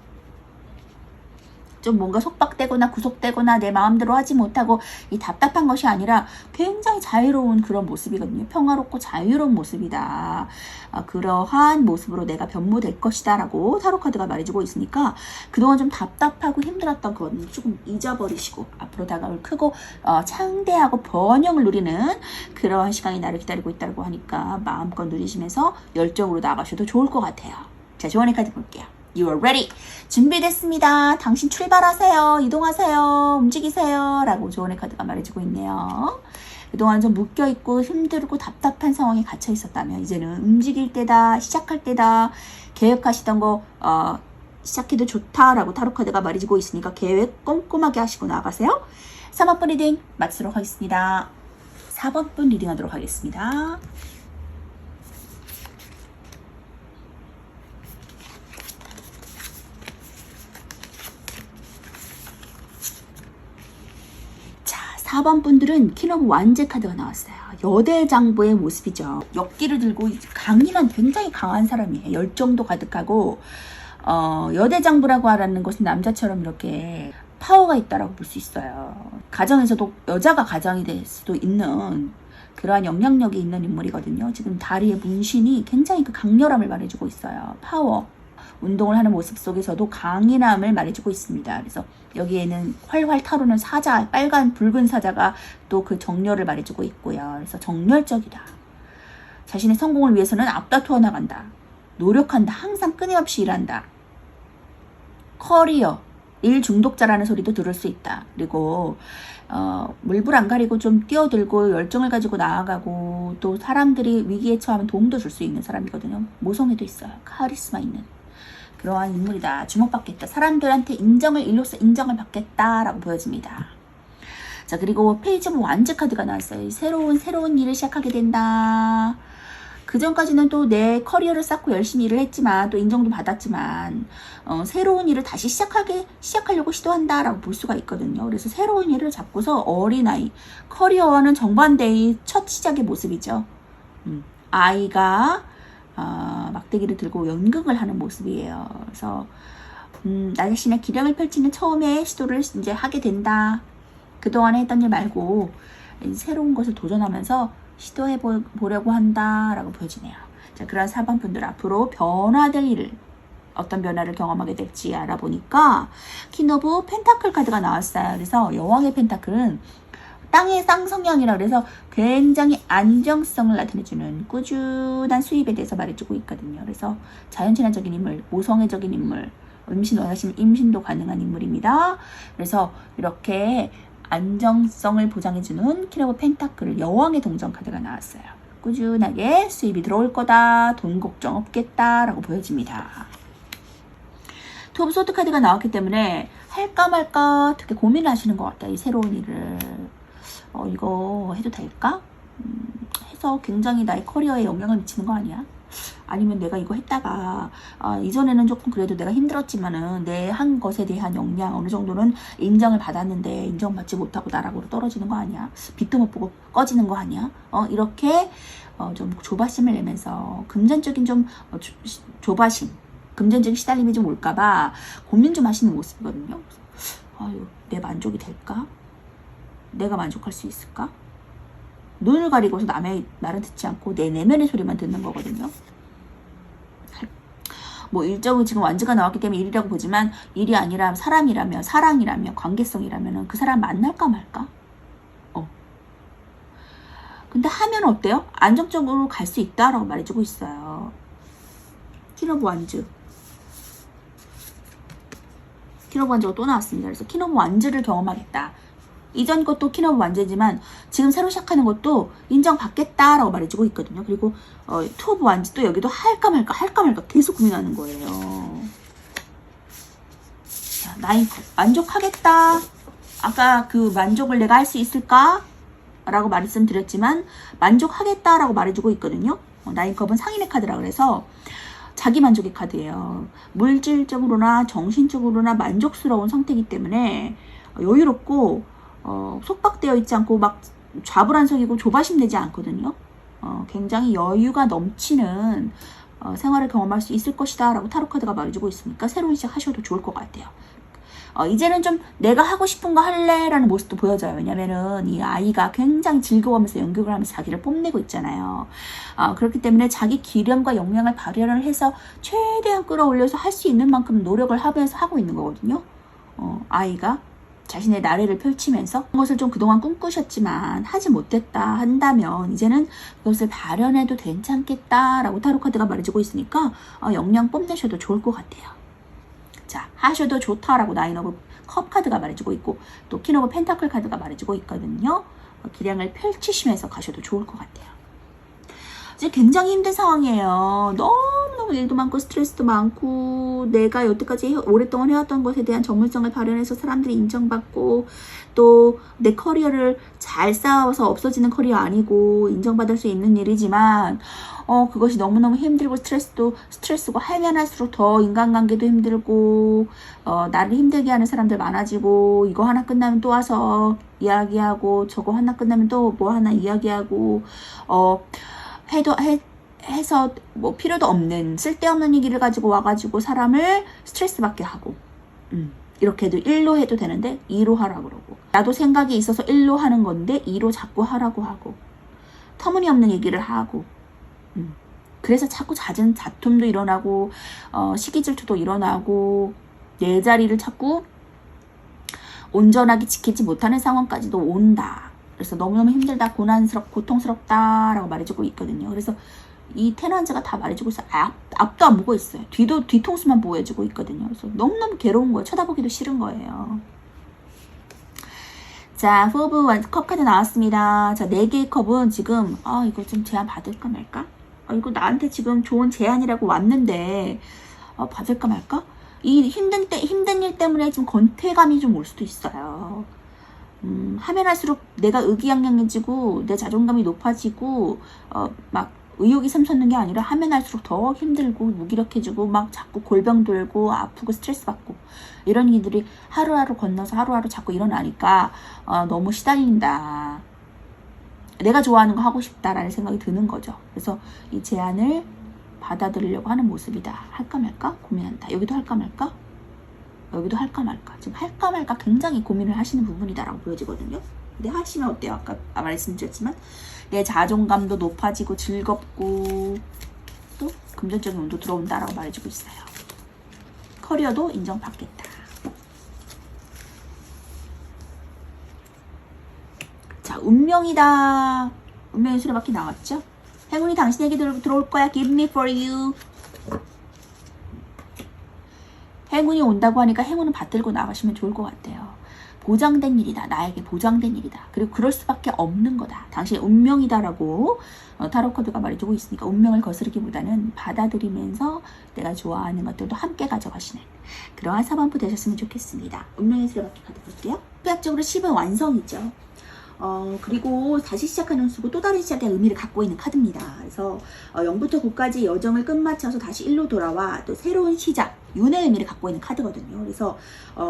좀 뭔가 속박되거나 구속되거나 내 마음대로 하지 못하고 이 답답한 것이 아니라 굉장히 자유로운 그런 모습이거든요. 평화롭고 자유로운 모습이다. 그러한 모습으로 내가 변모될 것이다 라고 타로카드가 말해주고 있으니까 그동안 좀 답답하고 힘들었던 건 조금 잊어버리시고 앞으로 다가올 크고 창대하고 번영을 누리는 그러한 시간이 나를 기다리고 있다고 하니까 마음껏 누리시면서 열정으로 나가셔도 좋을 것 같아요. 자, 조언의 카드 볼게요. You are ready. 준비됐습니다. 당신 출발하세요. 이동하세요. 움직이세요. 라고 조언의 카드가 말해주고 있네요. 그동안 좀 묶여있고 힘들고 답답한 상황에 갇혀 있었다면 이제는 움직일 때다. 시작할 때다. 계획하시던 거 시작해도 좋다라고 타로카드가 말해주고 있으니까 계획 꼼꼼하게 하시고 나가세요. 3번분 리딩 마치도록 하겠습니다. 4번분 리딩 하도록 하겠습니다. 자, 4번 분들은 퀸 오브 완즈 카드가 나왔어요. 여대장부의 모습이죠. 역기를 들고 강인한, 굉장히 강한 사람이에요. 열정도 가득하고 여대장부라고 하라는 것은 남자처럼 이렇게 파워가 있다라고 볼 수 있어요. 가정에서도 여자가 가장이 될 수도 있는 그러한 영향력이 있는 인물이거든요. 지금 다리의 문신이 굉장히 그 강렬함을 말해주고 있어요. 파워. 운동을 하는 모습 속에서도 강인함을 말해주고 있습니다. 그래서 여기에는 활활 타오르는 사자, 빨간 붉은 사자가 또 그 정열을 말해주고 있고요. 그래서 정열적이다. 자신의 성공을 위해서는 앞다투어 나간다. 노력한다. 항상 끊임없이 일한다. 커리어, 일 중독자라는 소리도 들을 수 있다. 그리고 물불 안 가리고 좀 뛰어들고 열정을 가지고 나아가고 또 사람들이 위기에 처하면 도움도 줄 수 있는 사람이거든요. 모성애도 있어요. 카리스마 있는 그러한 인물이다. 주목받겠다. 사람들한테 일로서 인정을 받겠다라고 보여집니다. 자, 그리고 페이지 오브 완즈 카드가 나왔어요. 새로운 일을 시작하게 된다. 그 전까지는 또 내 커리어를 쌓고 열심히 일을 했지만 또 인정도 받았지만 새로운 일을 다시 시작하려고 시도한다라고 볼 수가 있거든요. 그래서 새로운 일을 잡고서 어린아이, 커리어와는 정반대의 첫 시작의 모습이죠. 아이가 막대기를 들고 연극을 하는 모습이에요. 그래서 나 자신의 기량을 펼치는 처음에 시도를 이제 하게 된다. 그동안에 했던 일 말고 새로운 것을 도전하면서 시도해 보려고 한다라고 보여지네요. 자, 그런 4번 분들 앞으로 변화될 일을 어떤 변화를 경험하게 될지 알아보니까 퀸 오브 펜타클 카드가 나왔어요. 그래서 여왕의 펜타클은 땅의 쌍성형이라 그래서 굉장히 안정성을 나타내주는 꾸준한 수입에 대해서 말해주고 있거든요. 그래서 자연친화적인 인물, 모성애적인 인물, 임신 원하시는 임신도 가능한 인물입니다. 그래서 이렇게 안정성을 보장해주는 퀸 오브 펜타클 여왕의 동전 카드가 나왔어요. 꾸준하게 수입이 들어올 거다. 돈 걱정 없겠다 라고 보여집니다. 투 오브 소드 카드가 나왔기 때문에 할까 말까 되게 고민을 하시는 것 같아요. 이 새로운 일을 이거 해도 될까? 해서 굉장히 나의 커리어에 영향을 미치는 거 아니야? 아니면 내가 이거 했다가 이전에는 조금 그래도 내가 힘들었지만은 내 한 것에 대한 역량 어느 정도는 인정을 받았는데 인정받지 못하고 나락으로 떨어지는 거 아니야? 빛도 못 보고 꺼지는 거 아니야? 이렇게 좀 조바심을 내면서 금전적인 좀 조바심, 금전적인 시달림이 좀 올까봐 고민 좀 하시는 모습이거든요. 내 만족이 될까? 내가 만족할 수 있을까? 눈을 가리고서 남의 말은 듣지 않고 내 내면의 소리만 듣는 거거든요. 뭐 일적으로 지금 완즈가 나왔기 때문에 일이라고 보지만 일이 아니라 사람이라면 사랑이라면 관계성이라면 그 사람 만날까 말까? 근데 하면 어때요? 안정적으로 갈 수 있다라고 말해주고 있어요. 퀸 오브 완즈. 퀸 오브 완즈가 또 나왔습니다. 그래서 퀸 오브 완즈를 경험하겠다. 이전 것도 퀸 오브 완즈지만 지금 새로 시작하는 것도 인정받겠다라고 말해주고 있거든요. 그리고 투 오브 완즈 또 여기도 할까 말까 계속 고민하는 거예요. 자, 나인컵 만족하겠다. 아까 그 만족을 내가 할 수 있을까? 라고 말씀드렸지만 만족하겠다라고 말해주고 있거든요. 나인컵은 상인의 카드라 그래서 자기 만족의 카드예요. 물질적으로나 정신적으로나 만족스러운 상태이기 때문에 여유롭고 속박되어 있지 않고 막 좌불안석이고 조바심 내지 않거든요. 굉장히 여유가 넘치는 생활을 경험할 수 있을 것이다 라고 타로 카드가 말해주고 있으니까 새로운 시작 하셔도 좋을 것 같아요. 이제는 좀 내가 하고 싶은 거 할래 라는 모습도 보여져요. 왜냐면은 이 아이가 굉장히 즐거워하면서 연극을 하면서 자기를 뽐내고 있잖아요. 그렇기 때문에 자기 기량과 역량을 발휘를 해서 최대한 끌어올려서 할 수 있는 만큼 노력을 하면서 하고 있는 거거든요. 아이가 자신의 나래를 펼치면서 그것을 좀 그동안 꿈꾸셨지만 하지 못했다 한다면 이제는 그것을 발현해도 괜찮겠다라고 타로 카드가 말해주고 있으니까 역량 뽐내셔도 좋을 것 같아요. 자, 하셔도 좋다라고 나인 오브 컵 카드가 말해주고 있고 또 퀸 오브 펜타클 카드가 말해주고 있거든요. 기량을 펼치시면서 가셔도 좋을 것 같아요. 이제 굉장히 힘든 상황이에요. 너무너무 일도 많고 스트레스도 많고 내가 여태까지 오랫동안 해왔던 것에 대한 전문성을 발현해서 사람들이 인정받고 또 내 커리어를 잘 쌓아서 없어지는 커리어 아니고 인정받을 수 있는 일이지만 그것이 너무너무 힘들고 스트레스고 하면 할수록 더 인간관계도 힘들고 나를 힘들게 하는 사람들 많아지고 이거 하나 끝나면 또 와서 이야기하고 저거 하나 끝나면 또 뭐 하나 이야기하고 해서 뭐 필요도 없는 쓸데없는 얘기를 가지고 와가지고 사람을 스트레스 받게 하고 이렇게 해도 1로 해도 되는데 2로 하라고 그러고 나도 생각이 있어서 1로 하는 건데 2로 자꾸 하라고 하고 터무니없는 얘기를 하고 그래서 자꾸 잦은 다툼도 일어나고 시기 질투도 일어나고 내 자리를 자꾸 온전하게 지키지 못하는 상황까지도 온다. 그래서 너무너무 힘들다, 고통스럽다 라고 말해주고 있거든요. 그래서 이 테란즈가 다 말해주고 있어요. 앞도 안 보고 있어요. 뒤통수만 보여주고 있거든요. 그래서 너무너무 괴로운 거예요. 쳐다보기도 싫은 거예요. 자, 포 오브 컵 카드 나왔습니다. 자, 4개의 컵은 지금 이거 좀 제안 받을까 말까? 이거 나한테 지금 좋은 제안이라고 왔는데 받을까 말까? 이 힘든 일 때문에 좀 권태감이 좀 올 수도 있어요. 하면 할수록 내가 의기양양해지고 내 자존감이 높아지고 막 의욕이 샘솟는 게 아니라 하면 할수록 더 힘들고 무기력해지고 막 자꾸 골병 돌고 아프고 스트레스 받고 이런 일들이 하루하루 건너서 하루하루 자꾸 일어나니까 너무 시달린다. 내가 좋아하는 거 하고 싶다라는 생각이 드는 거죠. 그래서 이 제안을 받아들이려고 하는 모습이다. 할까 말까 고민한다. 여기도 할까 말까, 여기도 할까 말까. 지금 할까 말까 굉장히 고민을 하시는 부분이다라고 보여지거든요. 근데 하시면 어때요? 아까 말씀드렸지만 내 자존감도 높아지고 즐겁고 또 금전적인 운도 들어온다라고 말해주고 있어요. 커리어도 인정받겠다. 자, 운명이다. 운명의 수레바퀴 나왔죠? 행운이 당신에게 들어올 거야. Give me for you. 행운이 온다고 하니까 행운은 받들고 나가시면 좋을 것 같아요. 보장된 일이다. 나에게 보장된 일이다. 그리고 그럴 수밖에 없는 거다. 당신의 운명이다라고 타로 카드가 말해주고 있으니까 운명을 거스르기보다는 받아들이면서 내가 좋아하는 것들도 함께 가져가시는 그러한 사반부 되셨으면 좋겠습니다. 운명의 수레바퀴 카드 볼게요. 수학적으로 10은 완성이죠. 그리고 다시 시작하는 수고 또 다른 시작의 의미를 갖고 있는 카드입니다. 그래서 0부터 9까지 여정을 끝마쳐서 다시 1로 돌아와 또 새로운 시작, 윤의 의미를 갖고 있는 카드거든요. 그래서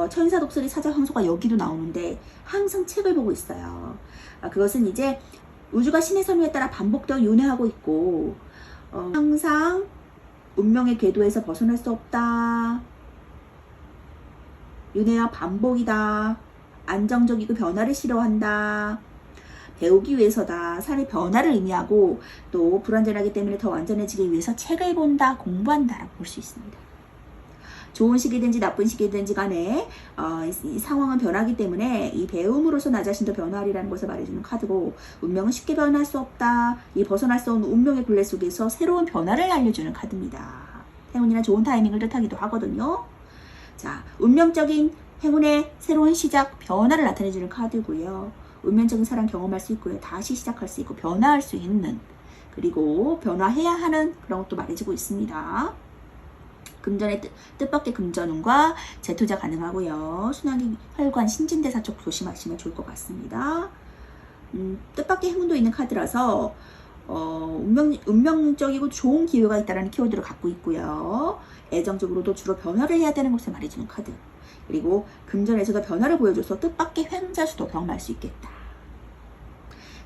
천사, 독수리, 사자, 황소가 여기도 나오는데 항상 책을 보고 있어요. 그것은 이제 우주가 신의 선율에 따라 반복되어 윤회하고 있고 항상 운명의 궤도에서 벗어날 수 없다. 윤회와 반복이다. 안정적이고 변화를 싫어한다. 배우기 위해서다. 삶의 변화를 의미하고 또 불완전하기 때문에 더 완전해지기 위해서 책을 본다. 공부한다라고 볼 수 있습니다. 좋은 시기든지 나쁜 시기든지 간에 이 상황은 변하기 때문에 이 배움으로써 나 자신도 변화하리라는 것을 말해주는 카드고 운명은 쉽게 변할 수 없다. 이 벗어날 수 없는 운명의 굴레 속에서 새로운 변화를 알려주는 카드입니다. 행운이나 좋은 타이밍을 뜻하기도 하거든요. 자, 운명적인 행운의 새로운 시작, 변화를 나타내주는 카드고요. 운명적인 사랑 경험할 수 있고요. 다시 시작할 수 있고 변화할 수 있는 그리고 변화해야 하는 그런 것도 말해주고 있습니다. 금전의 뜻밖의 금전운과 재투자 가능하고요. 순환이 혈관, 신진대사 쪽 조심하시면 좋을 것 같습니다. 뜻밖의 행운도 있는 카드라서 운명적이고 좋은 기회가 있다는 키워드를 갖고 있고요. 애정적으로도 주로 변화를 해야 되는 것을 말해주는 카드. 그리고 금전에서도 변화를 보여줘서 뜻밖의 횡재수도 경험할 수 있겠다.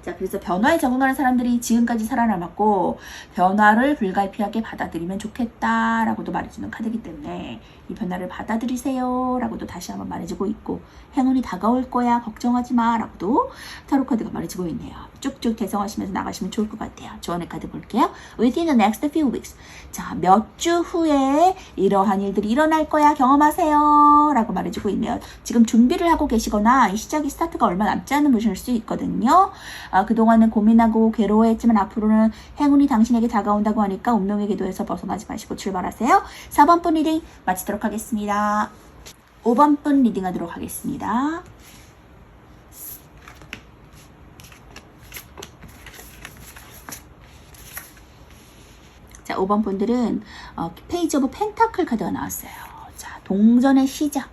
자, 그래서 변화에 적응하는 사람들이 지금까지 살아남았고 변화를 불가피하게 받아들이면 좋겠다라고도 말해주는 카드이기 때문에 이 변화를 받아들이세요 라고도 다시 한번 말해주고 있고 행운이 다가올 거야 걱정하지 마 라고도 타로 카드가 말해주고 있네요. 쭉쭉 개성하시면서 나가시면 좋을 것 같아요. 조언의 카드 볼게요. Within the next few weeks. 자, 몇 주 후에 이러한 일들이 일어날 거야 경험하세요 라고 말해주고 있네요. 지금 준비를 하고 계시거나 이 시작이 스타트가 얼마 남지 않은 분일 수 있거든요. 그동안은 고민하고 괴로워했지만 앞으로는 행운이 당신에게 다가온다고 하니까 운명의 궤도에서 벗어나지 마시고 출발하세요. 4번 분 리딩 마치도록 하겠습니다. 5번 분 리딩 하도록 하겠습니다. 자, 5번 분들은 페이지 오브 펜타클 카드가 나왔어요. 자, 동전의 시작.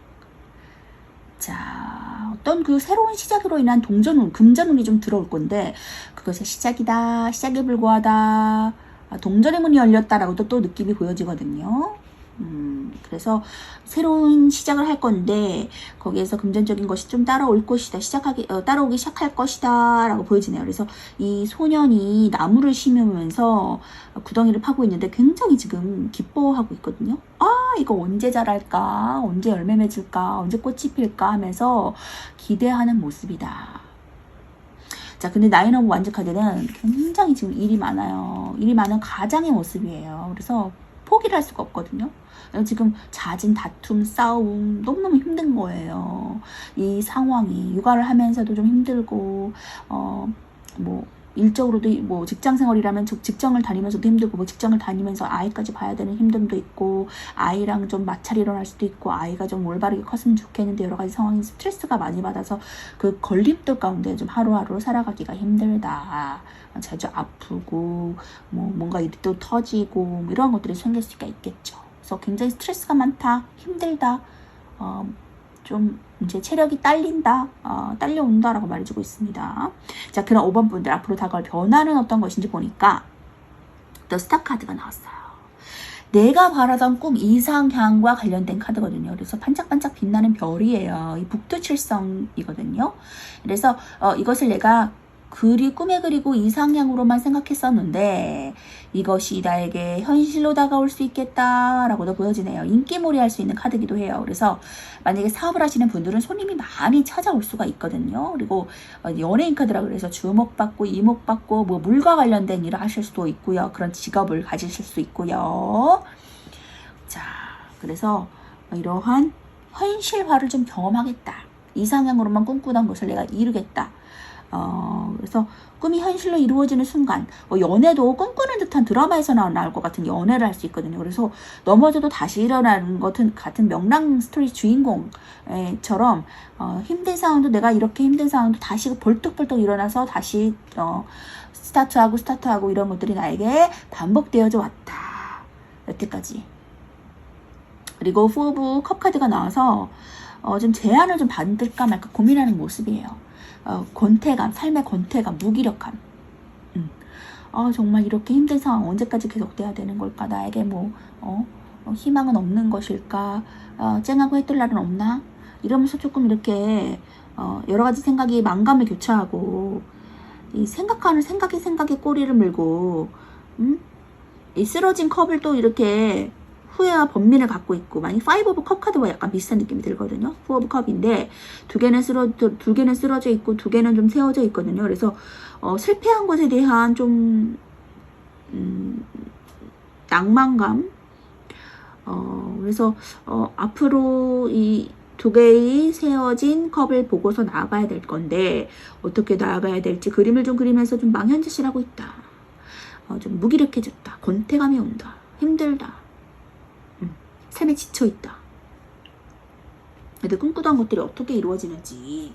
자, 어떤 그 새로운 시작으로 인한 동전운, 금전운이 좀 들어올 건데 그것의 시작이다. 시작에 불과하다. 동전의 문이 열렸다라고도 또 느낌이 보여지거든요. 그래서 새로운 시작을 할 건데 거기에서 금전적인 것이 좀 따라올 것이다. 따라오기 시작할 것이다 라고 보여지네요. 그래서 이 소년이 나무를 심으면서 구덩이를 파고 있는데 굉장히 지금 기뻐하고 있거든요. 이거 언제 자랄까? 언제 열매 맺을까? 언제 꽃이 필까? 하면서 기대하는 모습이다. 자, 근데 나인 오브 완즈 카드는 굉장히 지금 일이 많아요. 일이 많은 가장의 모습이에요. 그래서 포기를 할 수가 없거든요. 지금 잦은 다툼, 싸움 너무너무 힘든 거예요. 이 상황이 육아를 하면서도 좀 힘들고 뭐 일적으로도 뭐 직장 생활이라면 직장을 다니면서도 힘들고 뭐 직장을 다니면서 아이까지 봐야 되는 힘듦도 있고 아이랑 좀 마찰이 일어날 수도 있고 아이가 좀 올바르게 컸으면 좋겠는데 여러 가지 상황이 스트레스가 많이 받아서 그 걸림돌 가운데 좀 하루하루 살아가기가 힘들다. 자주 아프고 뭐 뭔가 일이 또 터지고 뭐 이런 것들이 생길 수가 있겠죠. 그래서 굉장히 스트레스가 많다, 힘들다, 좀 이제 체력이 딸린다, 딸려온다라고 말해주고 있습니다. 자, 그런 5번 분들 앞으로 다가올 변화는 어떤 것인지 보니까 더 스타 카드가 나왔어요. 내가 바라던 꿈 이상향과 관련된 카드거든요. 그래서 반짝반짝 빛나는 별이에요. 이 북두칠성이거든요. 그래서 이것을 내가 꿈에 그리고 이상향으로만 생각했었는데 이것이 나에게 현실로 다가올 수 있겠다라고도 보여지네요. 인기몰이 할 수 있는 카드기도 해요. 그래서 만약에 사업을 하시는 분들은 손님이 많이 찾아올 수가 있거든요. 그리고 연예인 카드라 그래서 주목받고 이목받고 뭐 물과 관련된 일을 하실 수도 있고요. 그런 직업을 가지실 수 있고요. 자, 그래서 이러한 현실화를 좀 경험하겠다. 이상향으로만 꿈꾸던 것을 내가 이루겠다. 그래서 꿈이 현실로 이루어지는 순간 연애도 꿈꾸는 듯한 드라마에서 나올 것 같은 연애를 할 수 있거든요. 그래서 넘어져도 다시 일어나는 같은 명랑 스토리 주인공처럼 힘든 상황도 내가 이렇게 힘든 상황도 다시 벌떡벌떡 일어나서 다시 스타트하고 이런 것들이 나에게 반복되어져 왔다. 여태까지. 그리고 4 오브 컵 카드가 나와서 좀 제안을 좀 받을까 말까 고민하는 모습이에요. 권태감, 삶의 권태감, 무기력함. 정말 이렇게 힘든 상황 언제까지 계속돼야 되는 걸까? 나에게 희망은 없는 것일까? 쨍하고 해뜰 날은 없나? 이러면서 조금 이렇게 여러 가지 생각이 만감을 교차하고 이 생각하는 생각에 꼬리를 물고 이 쓰러진 컵을 또 이렇게 후회와 번민을 갖고 있고 많이 5 오브 컵 카드와 약간 비슷한 느낌이 들거든요. 4 오브 컵인데 두 개는 쓰러져 있고 두 개는 좀 세워져 있거든요. 그래서 실패한 것에 대한 좀 낭만감. 그래서 앞으로 이 두 개의 세워진 컵을 보고서 나아가야 될 건데 어떻게 나아가야 될지 그림을 좀 그리면서 좀 망연자실하고 있다. 좀 무기력해졌다. 권태감이 온다. 힘들다. 삶에 지쳐있다. 근데 꿈꾸던 것들이 어떻게 이루어지는지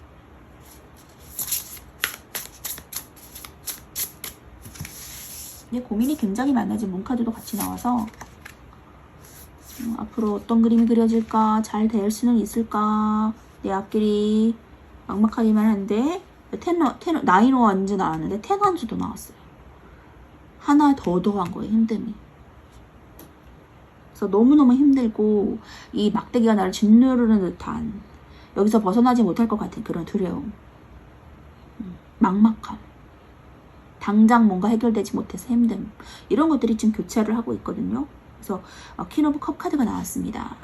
고민이 굉장히 많아진 문카드도 같이 나와서 앞으로 어떤 그림이 그려질까? 잘 될 수는 있을까? 내 앞길이 막막하기만 한데 나인 원즈 나왔는데 10 원즈도 나왔어요. 하나 더 더한 거예요. 힘듦이. 그래서 너무너무 힘들고 이 막대기가 나를 짓누르는 듯한 여기서 벗어나지 못할 것 같은 그런 두려움, 막막함, 당장 뭔가 해결되지 못해서 힘듦 이런 것들이 지금 교차를 하고 있거든요. 그래서 퀸 오브 컵 카드가 나왔습니다.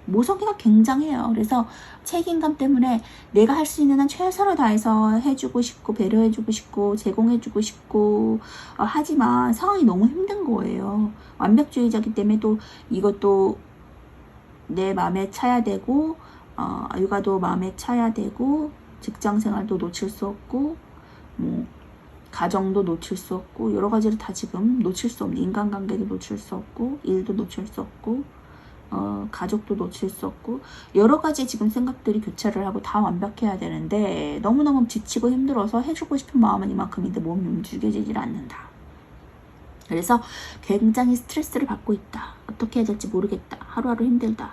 모성애가 굉장해요. 그래서 책임감 때문에 내가 할 수 있는 한 최선을 다해서 해주고 싶고 배려해주고 싶고 제공해주고 싶고 하지만 상황이 너무 힘든 거예요. 완벽주의자이기 때문에 또 이것도 내 마음에 차야 되고 육아도 마음에 차야 되고 직장생활도 놓칠 수 없고 가정도 놓칠 수 없고 여러 가지를 다 지금 놓칠 수 없는 인간관계도 놓칠 수 없고 일도 놓칠 수 없고 가족도 놓칠 수 없고 여러 가지 지금 생각들이 교차를 하고 다 완벽해야 되는데 너무너무 지치고 힘들어서 해주고 싶은 마음은 이만큼인데 몸이 움직여지질 않는다. 그래서 굉장히 스트레스를 받고 있다. 어떻게 해야 될지 모르겠다. 하루하루 힘들다.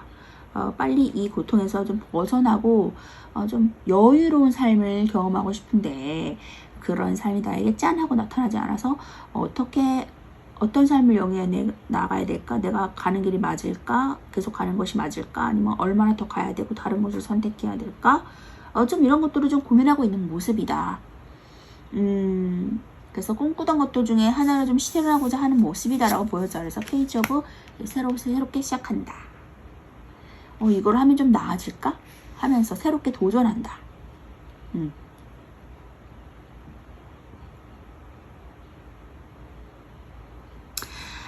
빨리 이 고통에서 좀 벗어나고 좀 여유로운 삶을 경험하고 싶은데 그런 삶이 나에게 짠하고 나타나지 않아서 어떤 삶을 영위해 나가야 될까? 내가 가는 길이 맞을까? 계속 가는 것이 맞을까? 아니면 얼마나 더 가야 되고 다른 것을 선택해야 될까? 좀 이런 것들을 좀 고민하고 있는 모습이다. 그래서 꿈꾸던 것들 중에 하나를 좀 실현하고자 하는 모습이다라고 보여져. 그래서 페이지 오브 새롭게 시작한다. 이걸 하면 좀 나아질까? 하면서 새롭게 도전한다.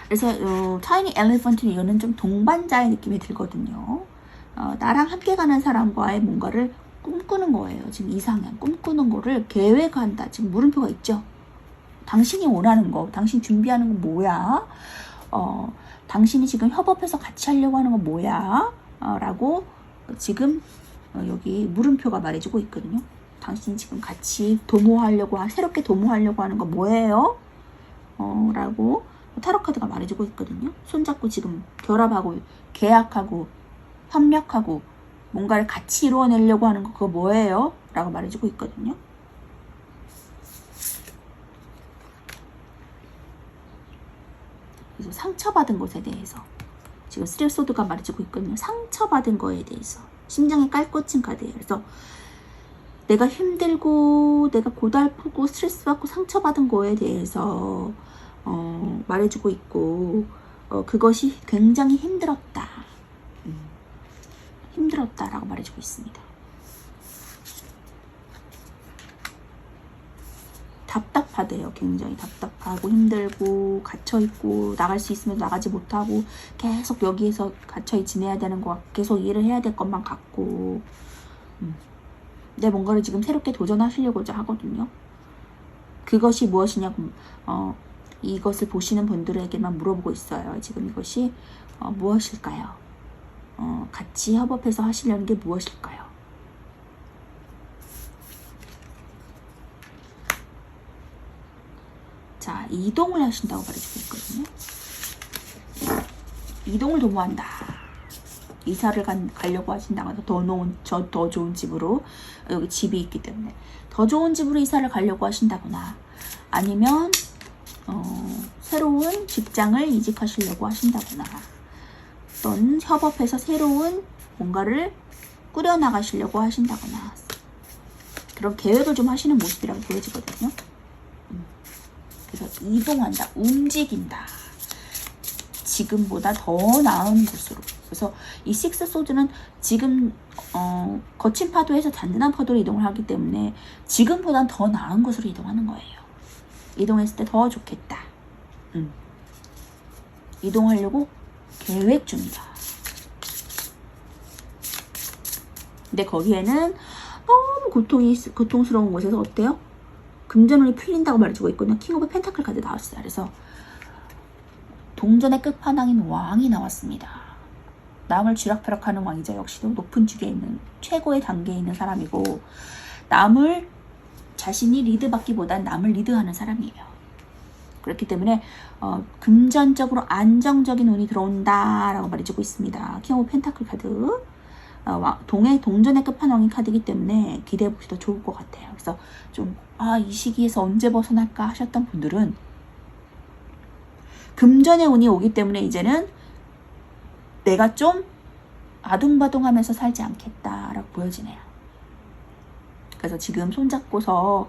그래서 타이니 엘리펀트 이거는 좀 동반자의 느낌이 들거든요. 나랑 함께 가는 사람과의 뭔가를 꿈꾸는 거예요. 지금 이상향 꿈꾸는 거를 계획한다. 지금 물음표가 있죠. 당신이 원하는 거, 당신 준비하는 거 뭐야? 당신이 지금 협업해서 같이 하려고 하는 거 뭐야? 라고 지금 여기 물음표가 말해주고 있거든요. 당신이 지금 같이 새롭게 도모하려고 하는 거 뭐예요? 라고 타로카드가 말해주고 있거든요. 손잡고 지금 결합하고 계약하고 협력하고 뭔가를 같이 이루어내려고 하는 거 그거 뭐예요? 라고 말해주고 있거든요. 그래서 상처받은 것에 대해서 지금 스트레스소드가 말해주고 있거든요. 상처받은 거에 대해서 심장에 깔꽂힌 카드예요. 그래서 내가 힘들고 내가 고달프고 스트레스 받고 상처받은 거에 대해서 말해주고 있고, 그것이 굉장히 힘들었다. 힘들었다라고 말해주고 있습니다. 답답하대요. 굉장히 답답하고 힘들고 갇혀있고, 나갈 수 있으면 나가지 못하고 계속 여기에서 갇혀 지내야 되는 거, 계속 일을 해야 될 것만 같고, 내 뭔가를 지금 새롭게 도전하시려고자 하거든요. 그것이 무엇이냐고 이것을 보시는 분들에게만 물어보고 있어요. 지금 이것이 무엇일까요? 같이 협업해서 하시려는 게 무엇일까요? 자, 이동을 하신다고 말해주고 있거든요. 이동을 도모한다. 이사를 가려고 하신다거나 더 좋은 집으로, 여기 집이 있기 때문에 더 좋은 집으로 이사를 가려고 하신다거나, 아니면 새로운 직장을 이직하시려고 하신다거나, 어떤 협업해서 새로운 뭔가를 꾸려나가시려고 하신다거나, 그런 계획을 좀 하시는 모습이라고 보여지거든요. 그래서 이동한다, 움직인다. 지금보다 더 나은 곳으로. 그래서 이 식스 소드는 지금 거친 파도에서 단단한 파도로 이동을 하기 때문에 지금보단 더 나은 곳으로 이동하는 거예요. 이동했을 때 더 좋겠다. 이동하려고 계획 중이다. 근데 거기에는 너무 고통스러운 곳에서 어때요? 금전운이 풀린다고 말해주고 있거든요. 킹 오브 펜타클 카드 나왔어요. 그래서 동전의 끝판왕인 왕이 나왔습니다. 남을 쥐락펴락하는 왕이죠. 역시도 높은 직에 있는, 최고의 단계에 있는 사람이고, 남을 자신이 리드받기보단 남을 리드하는 사람이에요. 그렇기 때문에 금전적으로 안정적인 운이 들어온다라고 말해주고 있습니다. 킹 오브 펜타클 카드, 동전의 끝판왕인 카드이기 때문에 기대해보셔도 좋을 것 같아요. 그래서 좀 이 시기에서 언제 벗어날까 하셨던 분들은 금전의 운이 오기 때문에 이제는 내가 좀 아둥바둥하면서 살지 않겠다라고 보여지네요. 그래서 지금 손잡고서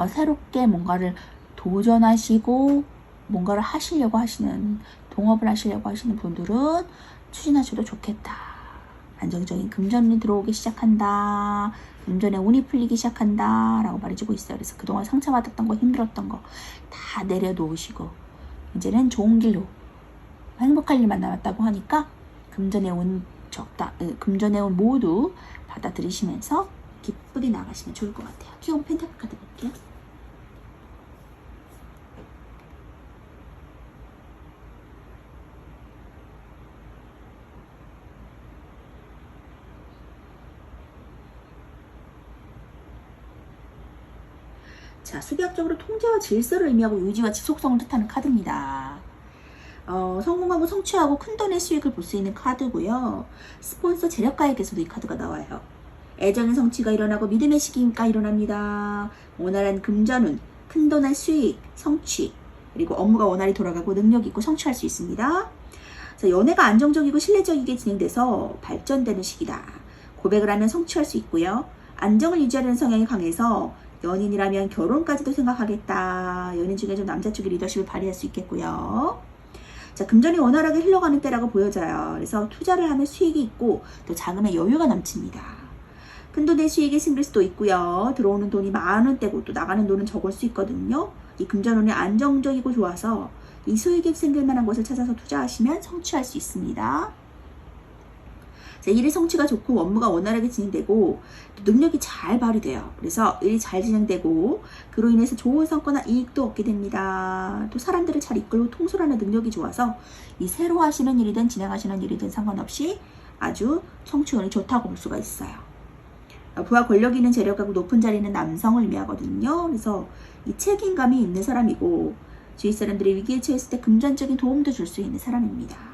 새롭게 뭔가를 도전하시고 뭔가를 하시려고 하시는, 동업을 하시려고 하시는 분들은 추진하셔도 좋겠다. 안정적인 금전운이 들어오기 시작한다. 금전의 운이 풀리기 시작한다 라고 말해주고 있어요. 그래서 그동안 상처받았던 거, 힘들었던 거 다 내려놓으시고 이제는 좋은 길로 행복할 일만 남았다고 하니까 금전의 운 모두 받아들이시면서 기쁘게 나가시면 좋을 것 같아요. 킹 오브 펜타클 카드 볼게요. 자, 수비학적으로 통제와 질서를 의미하고 유지와 지속성을 뜻하는 카드입니다. 성공하고 성취하고 큰돈의 수익을 볼 수 있는 카드고요. 스폰서 재력가에게서도 이 카드가 나와요. 애정의 성취가 일어나고 믿음의 시기가 일어납니다. 원활한 금전운, 큰돈의 수익, 성취, 그리고 업무가 원활히 돌아가고 능력 있고 성취할 수 있습니다. 자, 연애가 안정적이고 신뢰적이게 진행돼서 발전되는 시기다. 고백을 하면 성취할 수 있고요. 안정을 유지하려는 성향이 강해서 연인이라면 결혼까지도 생각하겠다. 연인 중에 좀 남자 쪽의 리더십을 발휘할 수 있겠고요. 자, 금전이 원활하게 흘러가는 때라고 보여져요. 그래서 투자를 하면 수익이 있고 또 자금의 여유가 넘칩니다. 큰돈의 수익이 생길 수도 있고요. 들어오는 돈이 많은 때고 또 나가는 돈은 적을 수 있거든요. 이 금전운이 안정적이고 좋아서 이 수익이 생길 만한 곳을 찾아서 투자하시면 성취할 수 있습니다. 자, 일의 성취가 좋고 업무가 원활하게 진행되고 또 능력이 잘 발휘돼요. 그래서 일이 잘 진행되고 그로 인해서 좋은 성과나 이익도 얻게 됩니다. 또 사람들을 잘 이끌고 통솔하는 능력이 좋아서 이 새로 하시는 일이든 진행하시는 일이든 상관없이 아주 성취운이 좋다고 볼 수가 있어요. 부와 권력이 있는 재력하고 높은 자리에 있는 남성을 의미하거든요. 그래서 이 책임감이 있는 사람이고 주위 사람들이 위기에 처했을 때 금전적인 도움도 줄 수 있는 사람입니다.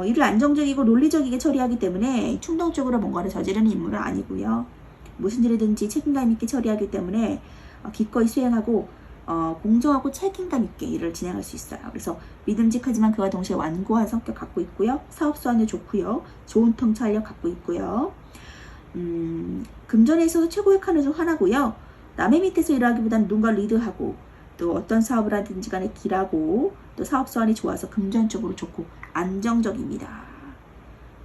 일을 안정적이고 논리적이게 처리하기 때문에 충동적으로 뭔가를 저지르는 인물은 아니고요. 무슨 일이든지 책임감 있게 처리하기 때문에 기꺼이 수행하고 공정하고 책임감 있게 일을 진행할 수 있어요. 그래서 믿음직하지만 그와 동시에 완고한 성격 갖고 있고요. 사업 수완도 좋고요. 좋은 통찰력 갖고 있고요. 금전에서 최고의 카드 중 하나고요. 남의 밑에서 일하기보다는 누군가 리드하고 또 어떤 사업을 하든지 간에 길하고 또 사업 수완이 좋아서 금전적으로 좋고 안정적입니다.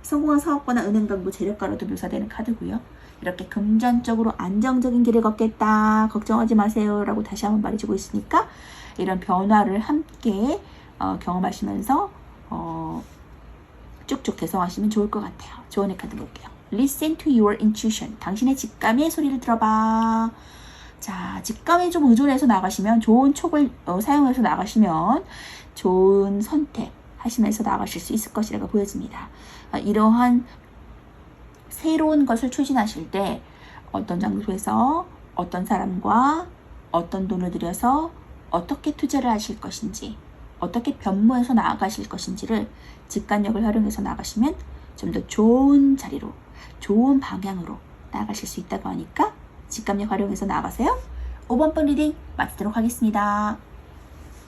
성공한 사업가나 은행가고 재력가로도 묘사되는 카드고요. 이렇게 금전적으로 안정적인 길을 걷겠다. 걱정하지 마세요. 라고 다시 한번 말해주고 있으니까 이런 변화를 함께 경험하시면서 쭉쭉 대성하시면 좋을 것 같아요. 조언의 카드 볼게요. Listen to your intuition. 당신의 직감의 소리를 들어봐. 자, 직감에 좀 의존해서 나가시면 좋은 촉을 사용해서 나가시면 좋은 선택 하시면서 나가실 수 있을 것이라고 보여집니다. 이러한 새로운 것을 추진하실 때 어떤 장소에서 어떤 사람과 어떤 돈을 들여서 어떻게 투자를 하실 것인지 어떻게 변모해서 나아가실 것인지를 직관력을 활용해서 나가시면 좀 더 좋은 자리로 좋은 방향으로 나아가실 수 있다고 하니까 직감력 활용해서 나가세요. 5번 번 리딩 마치도록 하겠습니다.